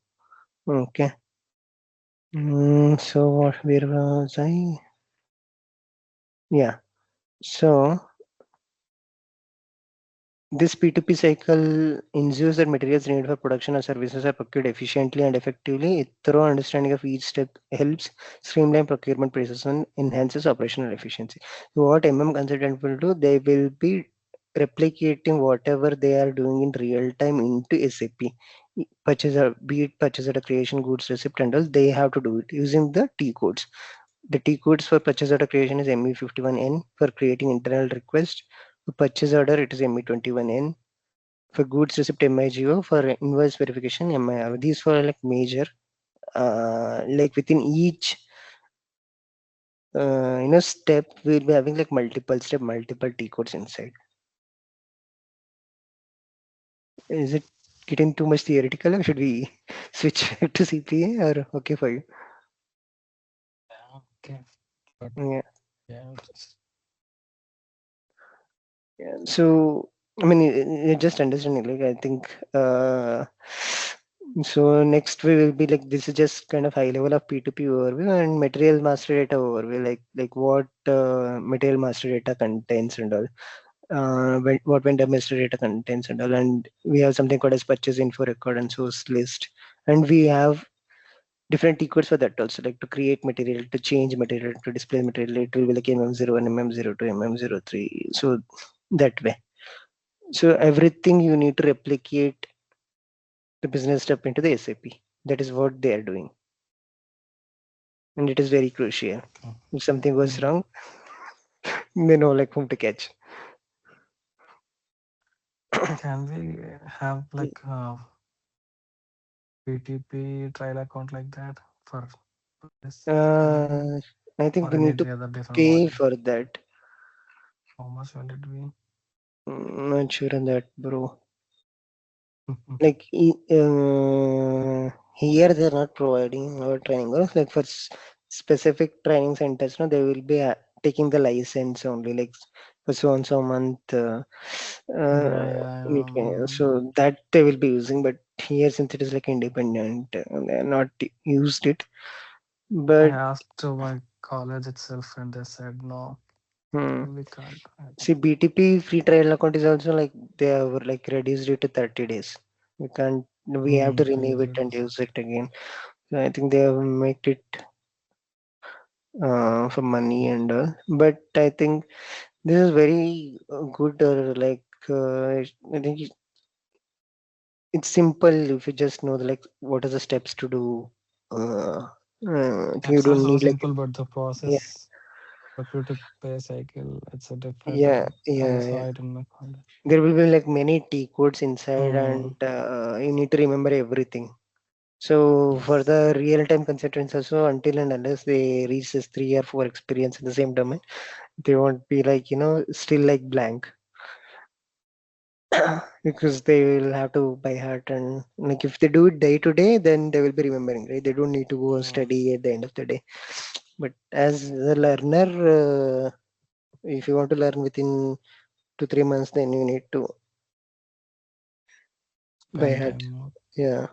Okay. So where was I? Yeah. So this P2P cycle ensures that materials needed for production or services are procured efficiently and effectively. A thorough understanding of each step helps streamline procurement process and enhances operational efficiency. So what MM consultant will do, they will be replicating whatever they are doing in real time into SAP. Purchase or be it purchase order creation, goods receipt and all, they have to do it using the T codes. The T codes for purchase order creation is ME51N. For creating internal request, for purchase order it is ME21N. For goods receipt MIGO. For invoice verification MIR. These four are like major. Like within each step we'll be having like multiple step, multiple T codes inside. Is it getting too much theoretical or should we switch to CPA or okay for you? Yeah, okay. But Yeah. yeah, just Yeah. So, I mean, just understanding, like, I think, so next we will be like, this is just kind of high level of P2P overview and material master data overview, like what material master data contains and all, what vendor master data contains and all, and we have something called as purchase info record and source list, and we have different equals for that also, like to create material, to change material, to display material, it will be like MM01, MM02, MM03, so that way. So everything you need to replicate the business step into the SAP. That is what they are doing, and it is very crucial. mm, If something goes mm. wrong, they know like whom to catch. Can we have like a PTP trial account like that for this training uh, I think or we any need to other different pay module? for that. How much will it be? Not sure on that, bro. Like here they're not providing our training, like for specific training centers, no, they will be taking the license only, like for so and so month, Yeah, uh, yeah. so that they will be using. But here, since it is like independent, they are not used it. I But asked to my college itself and they said no, hmm, we can't. I think. see, BTP free trial account is also like they have like reduced it to 30 days. We can't. We have to renew it and Yes. use it again. So I think they have made it for money and all. But I think this is very good. Like I think it's simple if you just know like what are the steps to do. Uh, you Steps are don't so need like simple, but the yeah, process, procure to pay cycle, it's a different yeah, one. I yeah, saw yeah. it in my college. There will be like many T codes inside, Hmm. and you need to remember everything. So for Yes. the real-time consultants also, until and unless they reach this 3 or 4 experience in the same domain, they won't be like still like blank. Because they will have to by heart, and like if they do it day to day, then they will be remembering, right? They don't need to go Hmm. study at the end of the day. But as a learner, if you want to learn within 2 3 months, then you need to by Spend heart. time more. Yeah.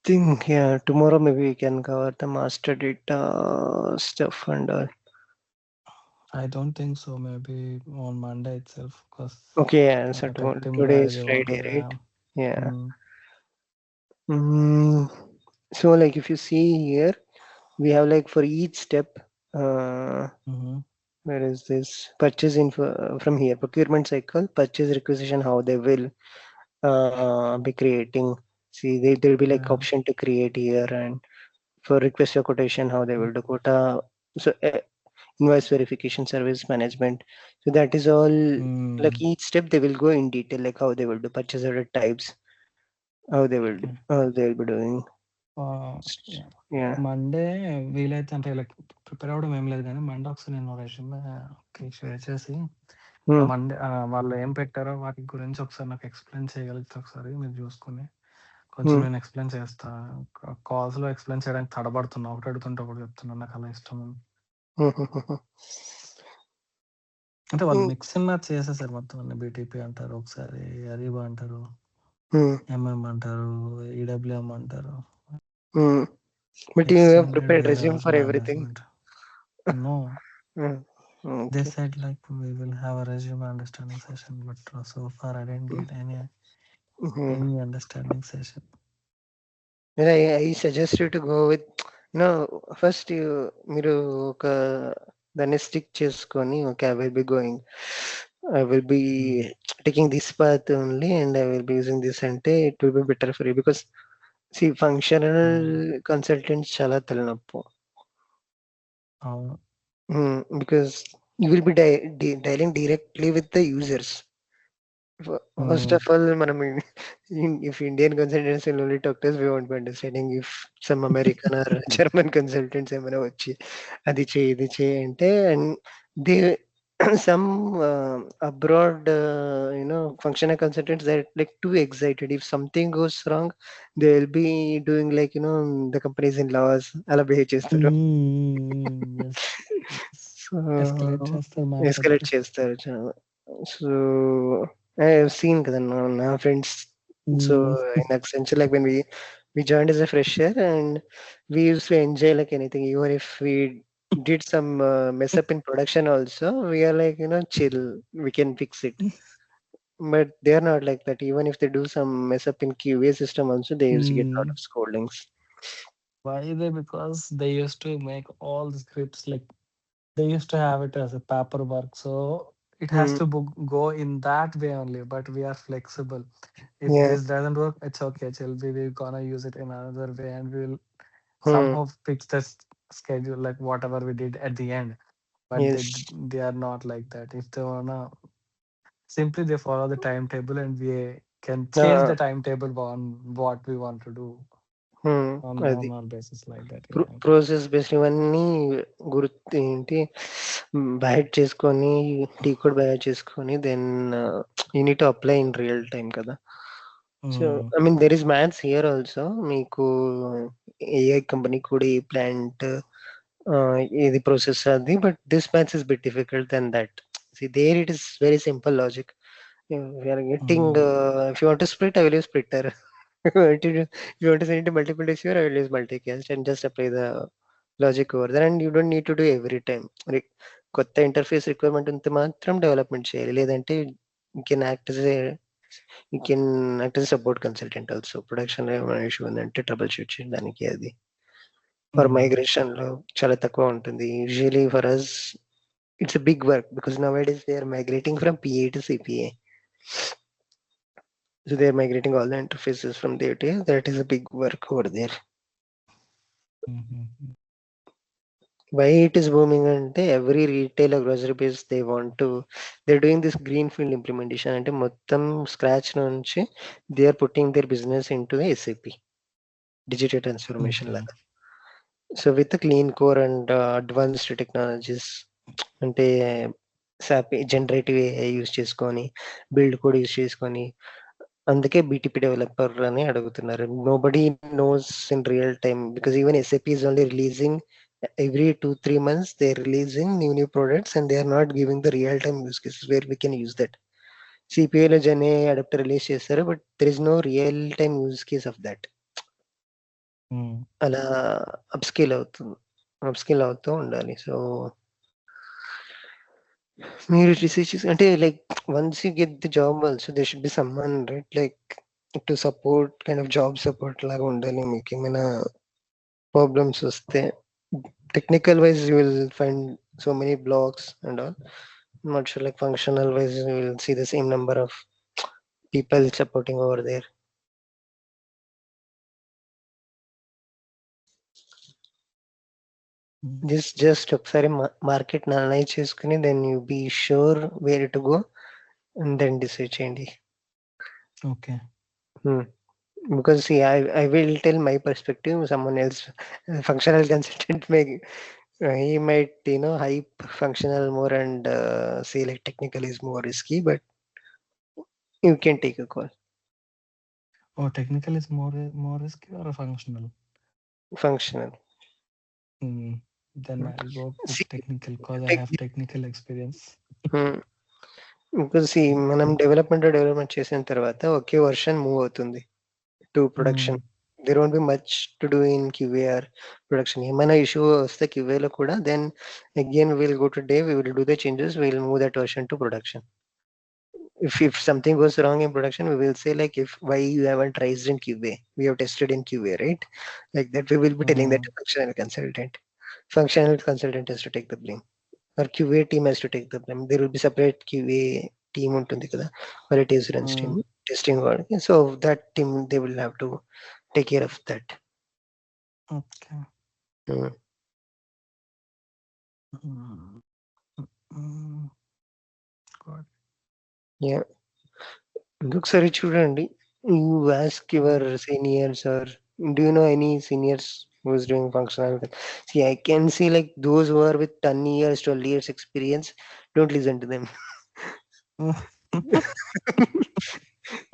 Think yeah. Tomorrow maybe we can cover the master data stuff and all. I don't think so. Maybe on Monday itself, because Okay. Yeah. the So tech team today guy is they want to Friday, do. right? Yeah. Hmm. Mm, so like if you see here, we have like for each step. Hmm. Where is this purchase info from here? Procurement cycle, purchase requisition, how they will be creating. See, there will be like Yeah. option to create here, and for request for quotation, how they will do quota. So invoice verification, service management. So that is all. Hmm. Like each step, they will go in detail, like how they will do purchase order types, Okay. how they will be doing. Yeah. Yeah. Monday వీలైతే అంటే like prepare అవ్వడం ఏం లేదు కానీ Monday ఒకసారి నేను resume share చేసి Hmm. Monday వాళ్ళు ఏం పెట్టారో వాటి గురించి ఒకసారి నాకు ఎక్స్ప్లెయిన్ చేయగలిగితే ఒకసారి మీరు చూసుకుని కొంచెం Hmm. నేను ఎక్స్ప్లెయిన్ చేస్తా. కాల్స్లో ఎక్స్ప్లెయిన్ చేయడానికి తడబడుతున్నా, ఒకటి అడుగుతుంటే ఒకటి చెప్తున్నా, నాకు అలా ఇష్టం. Hmm. Hmm. Hmm. అంటే వాళ్ళు Hmm. మిక్స్ అండ్ మ్యాచ్ చేసేసారు మొత్తం అన్ని. బీటీపీ అంటారు, ఒకసారి అరీబా అంటారు, Hmm. ఎంఎం అంటారు, ఈడబ్ల్యూఎం అంటారు, Hmm. But you have extended prepared where resume house for everything. Management. No, Hmm. they Okay. said like we will have a resume understanding session, but so far I didn't get Hmm. any understanding session. And I suggest you to go with first మీరు ఒక దాన్ని stick చేసుకొని okay I will be Mm. Taking this path only and I will be using this అంటే it will be better for you because see functional Mm. Consultants చాలా తలనొప్పు అవును. because you will be dialing directly with the users. First Mm. of all, if Indian consultants will only talk to us, we won't be understanding. If some American or German consultants ఏమైనా వచ్చి అది చేయి ఇది చేయి అంటే and they some abroad functional consultants they're like too excited. If something goes wrong, they'll be doing like the companies in laws అలా behave చేస్తారు. Yes, yes. So escalate చేస్తారు మ్యాటర్. ఎస్కలేట్ చేస్తారు చాలా. సో ఐ హావ్ సీన్ కదా నా friends. So in Accenture, like when we joined as a fresher and we used to enjoy like anything, even if we did some mess up in production also, we are like chill, we can fix it. But they are not like that. Even if they do some mess up in QA system also, they used to get a lot of scoldings. Why they? Because they used to make all the scripts like they used to have it as a paperwork, so it has Hmm. to go in that way only. But we are flexible. If Yeah. this doesn't work, it's okay. Chill, we're gonna use it in another way, and we'll Hmm. somehow fix this schedule like whatever we did at the end. But Yes. they are not like that. If they wanna, simply they follow the timetable, and we can change Uh, the timetable on what we want to do on అది normal basis like that. Yeah. Process based ఇవన్నీ గుర్తు ఏంటి byte చేసుకొని T code byte చేసుకొని then you need to apply in real time కదా. So Mm. I mean there is maths here also. మీకు AI company కూడా ఈ ప్లాంట్ ఇది ప్రాసెస్ అది, but this maths is bit difficult then that. See there it is very simple logic. We are getting Mm. if you want to split, I will use splitter. If you want to send it to multiple days here, I will use multicast and just apply the logic over there. And you don't need to do every time. కొత్త interface requirement ఉంటే మాత్రం development చేయాలి, లేదంటే you can act as a you can act as a support consultant also. ప్రొడక్షన్లో ఏమైనా issue ఉందంటే trouble shoot చేయడానికి అది. For Mm. మైగ్రేషన్లో చాలా తక్కువ ఉంటుంది usually for us. it's a big work because nowadays they are migrating from PA to CPA. So they are migrating all the interfaces from there to here. That is a big work over there. Mm-hmm. Why it is booming ante every retailer grocery base they're doing this greenfield implementation అంటే మొత్తం scratch నుంచి they are putting their business into the SAP digital transformation Okay. laga. So with the clean core and advanced technologies అంటే SAP generative AI use చేసుకొని build code use చేసుకొని అందుకే BTP developer అని అడుగుతున్నారు. Nobody nose in real time because even SAP is only releasing every 2-3 months. They're releasing new products and they are not giving the real time use cases where we can use that. సిపిఐలో gen adapter release చేస్తారు but there is no real time use case of that. అలా upscale అవుతూ ఉండాలి. So మీరు receive చేసి అంటే like once you get the job also they should be summon right like to support kind of job support లాగా ఉండాలి. మీకు ఏమైనా ప్రాబ్లమ్స్ వస్తే technical wise you will find so many blogs and all. Not sure like functional wise you will see the same number of people supporting over there. Just ఒకసారి market analyze చేసుకుని then you be sure where to go and then decide చేయండి. Okay. Because see, I will tell my perspective. Someone else, functional consultant, may he might hype functional more and say like technical is more risky, but you can take a call. Oh, technical is more risky or functional? Functional. Then I'll go with See, technical because I take, have technical experience. because see, మనం development చేసిన తర్వాత ఒకే version move అవుతుంది to production. there won't be much to do in QA or production. ఏమైనా issue వస్తే QA లో కూడా then again we will go to dev, we will do the changes, we will move that version to production. If something goes wrong in production, we will say like if why you haven't raised in QA, we have tested in QA, right? Like that we will be telling that to functional consultant. Functional consultant has to take the blame or QA team has to take the blame. There will be separate QA team ఉంటుంది కదా, quality assurance team, testing work. So that team they will have to take care of that. Okay. God. Yeah. ఒకసారి చూడండి. You ask your seniors or do you know any seniors who is doing functional? See, I can see like those who are with 10 years, 12 years experience, don't listen to them.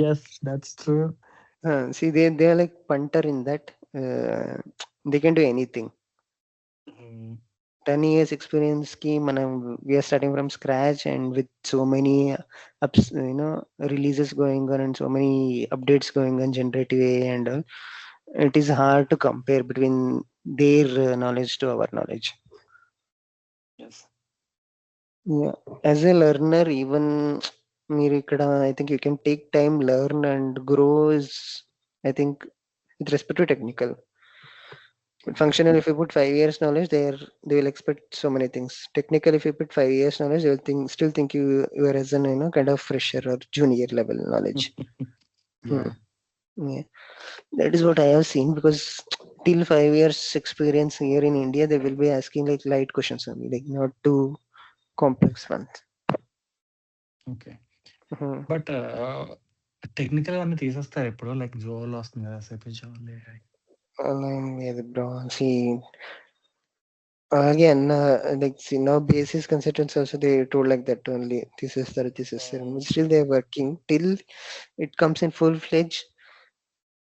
Yes, that's true. See, they are like punter in that. They can do anything. 10 years experience ki manam we are starting from scratch and with so many ups, releases going on and so many updates going on generative AI and all. It is hard to compare between their knowledge to our knowledge. Yes. Yeah. As a learner, even మీరు ఇక్కడ I think you can take time, learn and grow is, I think, with respect to technical. But functional, if you put 5 years knowledge, they will expect so many things. Technical, if you put 5 years knowledge, they will still think you are as an kind of fresher or junior level knowledge. Yeah. Yeah, that is what I have seen because till 5 years experience here in India, they will be asking like light questions only, like not too complex ones. Okay. But technical అన్ని తీసేస్తారు ఇప్పుడు like Jal వస్తుంది కదా SAP Jal AI. Bro, see, again, like see now basis consultants also they told like that only. This is but still they are working till it comes in full fledged.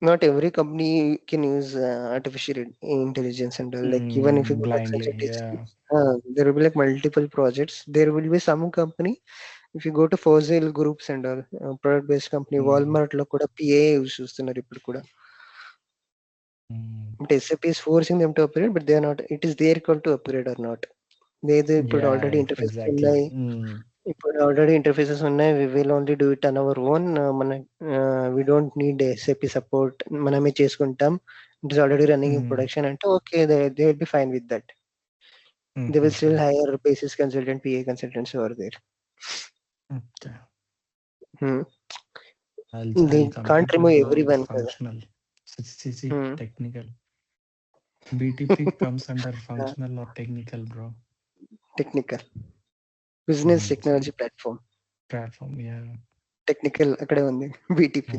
Not every company can use artificial intelligence and all. Like even if you go to Blindly, Accenture, yeah. there will be like multiple projects. There will be some company. If you go to fossil groups and all, product based company, Walmart లో కూడా PA use చూస్తున్నారు ఇప్పుడు కూడా. But SAP is forcing them to upgrade, but they are not. It is their call to upgrade or not. ఇప్పుడు already interfaces Exactly. ఉన్నాయి. ఇప్పుడు already interfaces ఉన్నాయి. We will only do it on our own. We don't need SAP support, మనమే చేసుకుంటాం. It is already running in production అంటే okay, they will be fine with that. They will still hire basis consultant, PA consultants over there. Okay. Hmm. I'll They can't compete with remove bro with everyone కదా. functional. Hmm. Technical. BTP comes under Ah, functional or technical, bro. technical business technology platform. Platform, yeah. Technical అక్కడే ఉంది BTP.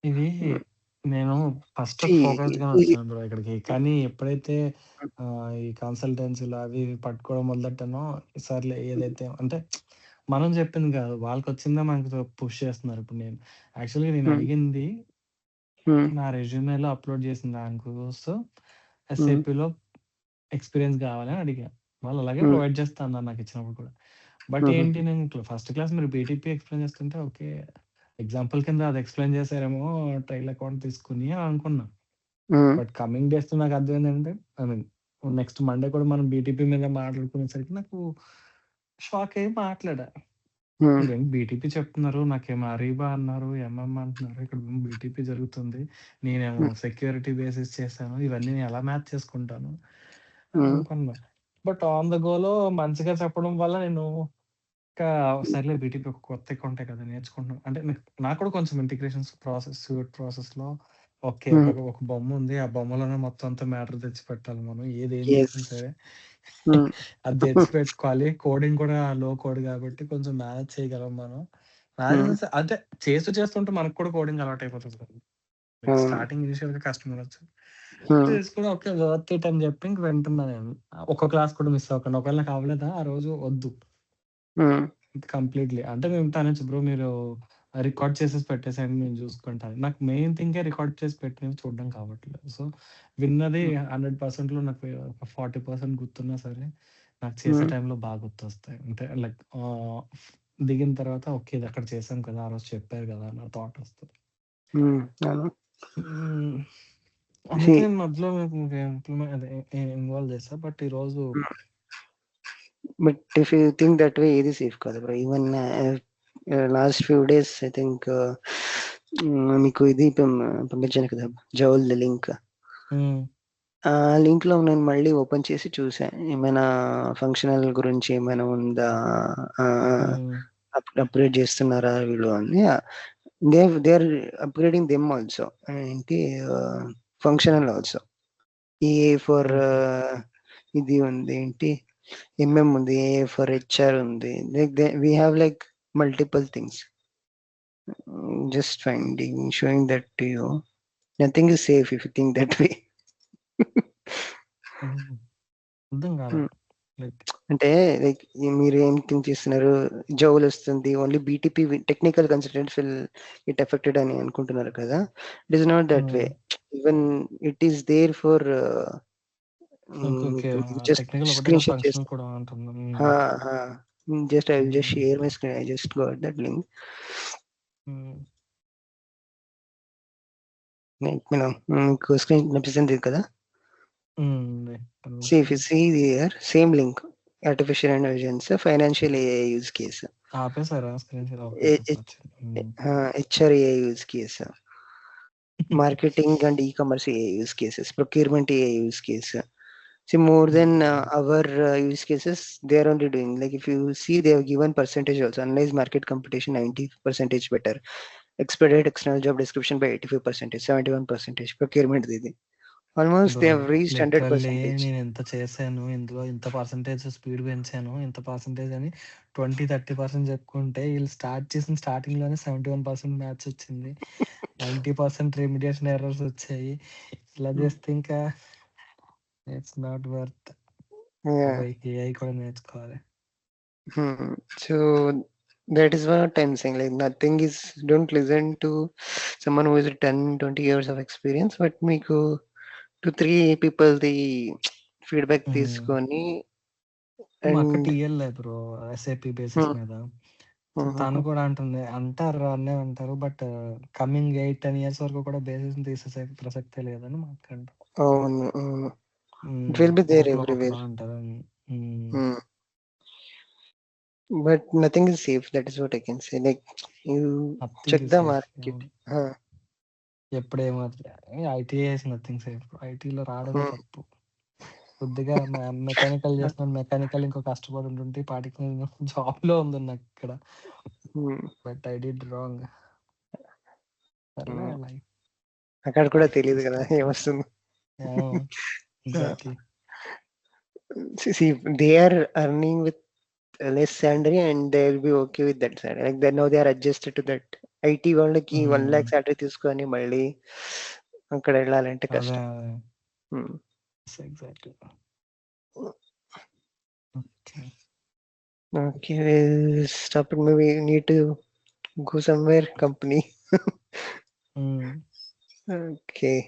ఇది నేను first See, ఫోకస్డ్గానే వచ్చాను bro ఇక్కడికి. కానీ ఎప్పుడైతే ఈ కన్సల్టెన్సీలు అవి ఇవి పట్టుకోవడం మొదలెట్టానో, సర్లే ఏదైతే అంటే మనం చెప్పింది కాదు. వాళ్ళకొచ్చిందే మనకు పుష్ చేస్తున్నారు. ఇప్పుడు యాక్చువల్‌గా నేను అడిగింది నా రెజ్యూమేలో అప్‌లోడ్ చేసిన దాని కోసం ఎస్ఏపీలో ఎక్స్‌పీరియన్స్ కావాలని అడిగా. వాళ్ళు అలాగే ప్రొవైడ్ చేస్తా అన్నారు నాకిచ్చినప్పుడు కూడా. బట్ ఏంటి నేను ఫస్ట్ క్లాస్ మీరు బీటీపీ ఎక్స్‌ప్లెయిన్ చేస్తుంటే ఓకే. ఎగ్జాంపుల్ కింద అది ఎక్స్‌ప్లెయిన్ చేసారేమో ట్రైల్ అకౌంట్ తీసుకొని అని అనుకున్నా. బట్ కమింగ్ డేస్‌లో నాకు అర్థమైందేంటంటే ఐ మీన్ నెక్స్ట్ మండే కూడా మనం బీటీపీ మీద మాట్లాడుకునేసరికి నాకు షాక్ అయ్యి మాట్లాడా. ఇదేంటి బీటీపీ చెప్తున్నారు. నాకేమో అరీబా అన్నారు, ఎంఎం అంటున్నారు. ఇక్కడ బీటీపీ జరుగుతుంది. నేనేమో సెక్యూరిటీ బేసిస్ చేశాను. ఇవన్నీ నేను ఎలా మ్యాచ్ చేసుకుంటాను అని అనుకున్నా. బట్ ఆన్ ద గోలో మంచిగా చెప్పడం వల్ల నేను ఇంకా సర్లే బీటీపీ ఒక కొత్త అకౌంటే కదా నేర్చుకుంటున్నాను. అంటే నాకు కూడా కొంచెం ఇంటిగ్రేషన్స్ ప్రాసెస్‌లో ఓకే. ఒక బొమ్మ ఉంది. ఆ బొమ్మలోనే మొత్తం అంతా మ్యాటర్ తెచ్చిపెట్టాలి మనం. ఏం చేసినా సరే అది తెచ్చిపెట్టుకోవాలి. కోడింగ్ కూడా లో కోడ్ కాబట్టి కొంచెం మేనేజ్ చేయగలం మనం. మేనేజ్ అంటే చేస్తుంటే మనకు కూడా కోడింగ్ అలవాటయిపోతది కదా! స్టార్టింగ్ ఇనిషియల్‌గా కష్టం ఉండొచ్చు. చేసుకొని ఓకే. వర్త్ ఇట్ అని చెప్పి ఇంక వింటున్నా నేను. ఒక్క క్లాస్ కూడా మిస్ అవ్వకుండా. ఒకవేళ నాకు అవ్వలేదా ఆ రోజు వద్దు. కంప్లీట్‌లీ. అంటే మేము తనొచ్చు బ్రో మీరు రికార్డ్ చేసేసి పెట్టేసేయండి నేను చూసుకుంటా. నాకు మెయిన్ థింగే రికార్డ్ చేసి పెట్టినవి చూడడం కావట్లేదు. సో, విన్నది 100%లో నాకు ఒక 40% గుర్తున్నా సరే, నాకు చేసే టైంలో బాగా గుర్తొస్తాయి. అంటే లైక్ దిగిన తర్వాత ఓకే. ఇది అక్కడ చేసాం కదా! ఆ రోజు చెప్పారు కదా! అన్న థాట్ వస్తది. అందుకే నేను మధ్యలో మీకు ఇన్వాల్వ్ చేశా. బట్ ఈరోజు but if you think that వే ఏది సేఫ్ కాదు bro. Even last few days I think మీకు ఇది పంపించాను కదా జౌల్ లింక్. ఆ లింక్ లో నేను మళ్ళీ ఓపెన్ చేసి చూసా ఏమైనా ఫంక్షనల్ గురించి ఏమైనా ఉందా, అప్గ్రేడ్ చేస్తున్నారా వీళ్ళు అని. They are upgrading them also. ఏంటి ఫంక్షనల్ ఆల్సో. ఈఏ ఫర్ ఇది ఉంది ఏంటి ఎంఎం ఉంది, ఏఏ ఫర్ హెచ్ఆర్ ఉంది. We have like multiple things. Just finding showing that to you. Nothing is safe if you think that way. అర్థం కాలే. అంటే like మీరు ఏం థింక్ చేస్తున్నారు? జౌల్ వస్తుంది, only BTP technical consultants will it affected అని అనుకుంటున్నారు కదా. It is not that way. Even it is there for just technical ఒకటే స్క్రీన్ కాదు షాట్ ఫంక్షనల్ చేస్తాను. కూడా ఉంటుంది. Just I will just share my screen. I just got that link. మీకు screen కనిపిస్తుంది కదా. See, if you see here, same link, artificial intelligence, financial AI use case, ఆపేసారా screen share? Okay. HR AI use case, marketing and e-commerce AI use cases, procurement AI use case. See, more than our use cases, they are only doing. Like if you see, they have given percentage also. Analyze market competition 90% better. Expedite external job description by 85%, 71%. Procurement didi. Almost they have reached 100%. నేను ఎంత చేశాను, ఇందులో ఇంత percentage speed పెంచాను, ఇంత percentage అని 20-30% చెప్పుకుంటే వీళ్ళు స్టార్ట్ చేసిన స్టార్టింగ్‌లోనే 71% మ్యాథ్స్ వచ్చింది. 90% రెమిడియేషన్ ఎర్రర్స్ వచ్చాయి. ఇలా చేస్తే ఇంకా ఇట్స్ నాట్ వర్త్. ఏఐ కూడా నేర్చుకోవాలి. So that is what I'm saying. Like nothing is. Don't listen to someone who has 10-20 years of experience. But మీకు 2-3 people the feedback తీసుకొని మా అక్క టీఎల్ఏ బ్రో ఎస్ఏపీ బేసిస్ మీద. తను కూడా అంటుంది అంటారు అన్నీ అంటారు. బట్ కమింగ్ 8-10 years వరకు కూడా బేసిస్ తీసేసే ప్రసక్తే లేదని మా అక్క అంటారు. అవును. It will be there everywhere. But nothing is safe. That is what I can say. Like you check the market. ఎప్పుడేమో ఐటీఐ ఇస్ నథింగ్ సేఫ్. ఐటీలో రావడమే తప్పు. కొద్దిగా మెకానికల్ చేస్తున్నాను. మెకానికల్ ఇంకో కష్టపడి ఉంటుంటే ఈ పాటికి నేను జాబ్‌లో ఉంది నాకిక్కడ. But I did wrong. సర్లే లైఫ్ అక్కడ కూడా లైఫ్ తెలియదు ఈస్ కదా టఫ్. ఏమొస్తుంది. Exactly. See, they are earning with less salary and they will be okay with that salary. Like now they are adjusted to that. IT వాళ్ళకి 1 lakh salary తీసుకొని మళ్ళీ అక్కడ వెళ్ళాలంటే అదే. కష్టం. Exactly. Okay. Okay, we'll stop it. Maybe we need to go somewhere, company. Okay.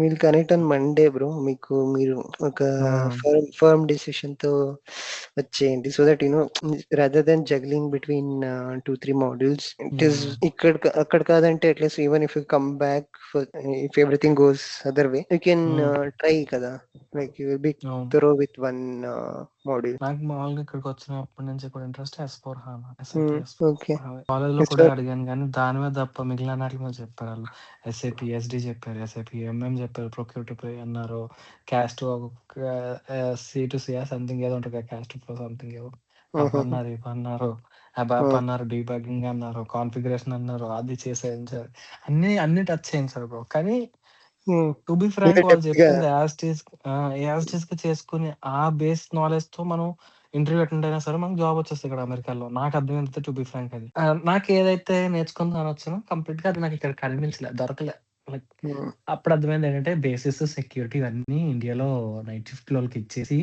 We'll connect on Monday, bro. మీరు ఒక firm decision తో వచ్చేయండి. So that rather than juggling between 2-3 modules, it is అక్కడ కాదంటే at least even if you come back for if everything goes other way, you can try కదా. Like you will be thorough with one module. నాకు మామూలుగా ఇక్కడికి వచ్చినప్పటి నుంచి కూడా interest S/4HANA. Okay. కాలేజ్‌లో కూడా అడిగాను కానీ దాని మీద తప్ప మిగిలిన వాటి మీద చెప్పారు వాళ్ళు. SAP SD చెప్పారు, SAP MM చెప్పారు, Procure-to-Pay అన్నారు, క్యాస్ట్ C2C సంథింగ్ ఏదో ఉంటుంది కదా, క్యాస్ట్ ప్రో సంథింగ్ ఏదో అవన్నారు, ఇవన్నారు, అబాప్ అన్నారు, డీబగ్గింగ్ అన్నారు, కాన్ఫిగరేషన్ అన్నారు, అది చేసేది అన్ని టచ్ చేయండి సార్ బ్రో. కానీ టు బి ఫ్రాంక్ వాళ్ళు చెప్పింది యాజ్ టీజ్ గా చేసుకుని ఆ బేస్ నాలెడ్జ్ తో మనం ఇంటర్వ్యూ అటెండ్ అయినా సరే మనకు జాబ్ వచ్చేస్తుంది ఇక్కడ అమెరికాలో. నాకు అర్థమైంది టు బి ఫ్రాంక్ అది. నాకు ఏదైతే నేర్చుకుందాని వచ్చానో కంప్లీట్ గా అది నాకు ఇక్కడ కనిపించలే, దొరకలే. లైక్ అప్పుడు అర్థమైంది ఏంటంటే బేసిస్, సెక్యూరిటీ ఇవన్నీ ఇండియాలో నైట్ షిఫ్ట్ వాళ్ళకి ఇచ్చేసి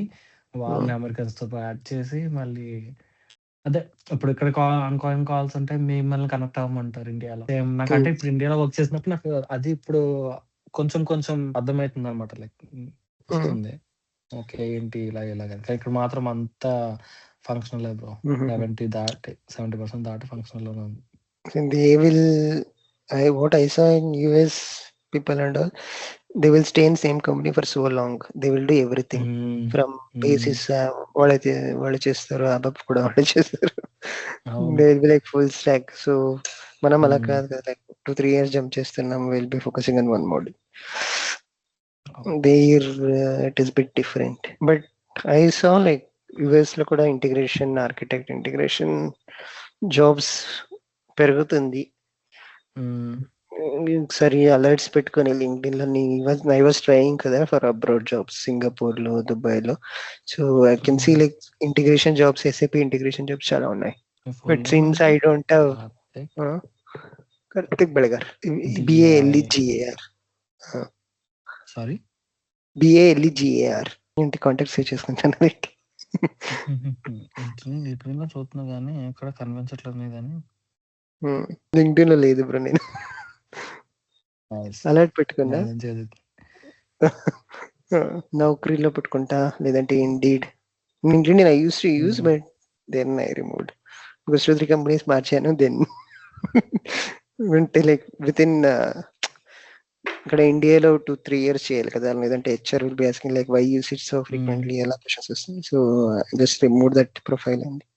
వాళ్ళని అమెరికన్స్ తో యాడ్ చేసి మళ్ళీ అదే ఇప్పుడు ఇక్కడ అన్కాయింగ్ కాల్స్ ఉంటే మిమ్మల్ని కనెక్ట్ అవ్వమంటారు ఇండియాలో. సేమ్ నాకంటే ఇప్పుడు ఇండియాలో వర్క్ చేసినప్పుడు నాకు అది ఇప్పుడు కొంచెం కొంచెం అర్థమవుతుంది అనమాట. లైక్ వస్తుంది. ఓకే. ఏంటి ఇలాగని. కానీ ఇక్కడ మాత్రం అంతా ఫంక్షనలే బ్రో. 70% దాటి ఫంక్షనల్ లోనే ఉంది. They will, what I saw in US people and all, they will stay in same company for so long. They will do everything from basis. వాళ్ళు చేస్తారు, అబప్ కూడా వాళ్ళు చేస్తారు. They will be like full stack. So మనం అలా కాదు కదా, like 2-3 years jump చేస్తున్నాం, we'll be focusing on one module. There it is bit different. But I saw like US లో కూడా ఇంటిగ్రేషన్, ఆర్కిటెక్ట్ ఇంటిగ్రేషన్ జాబ్స్ పెరుగుతుంది. ఒకసారి అలర్ట్స్ పెట్టుకొని లింక్డ్ఇన్ లో ఐ వాజ్ ట్రైయింగ్ కదా ఫర్ అబ్రాడ్ జాబ్స్, సింగపూర్ లో, Dubai లో. So I can see like integration jobs, SAP integration jobs చాలా ఉన్నాయి. But since I don't have Karthik Belagar, BALEGAR, sorry BALEGAR ఇంటి కాంటాక్ట్ సేవ్ చేసుకుంటాను. లింక్డ్ఇన్ చూస్తున్నా కానీ ఎక్కడ కనిపించట్లేదు మీద. లింక్డ్ఇన్ లో లేదు బ్రో, నేను అలర్ట్ పెట్టుకున్నా. నౌకరీలో పెట్టుకుంటా, లేదంటే Indeed. LinkedIn I use to use, but then I removed because 2-3 companies మార్చాను. దెన్ అంటే లైక్ విత్ ఇన్ ఇక్కడ ఇండియాలో 2-3 years చేయాలి కదా, లేదంటే HR will be asking like why use it so frequently, ఎలా క్వశ్చన్స్ వస్తుంది. So just remove that profile అండి.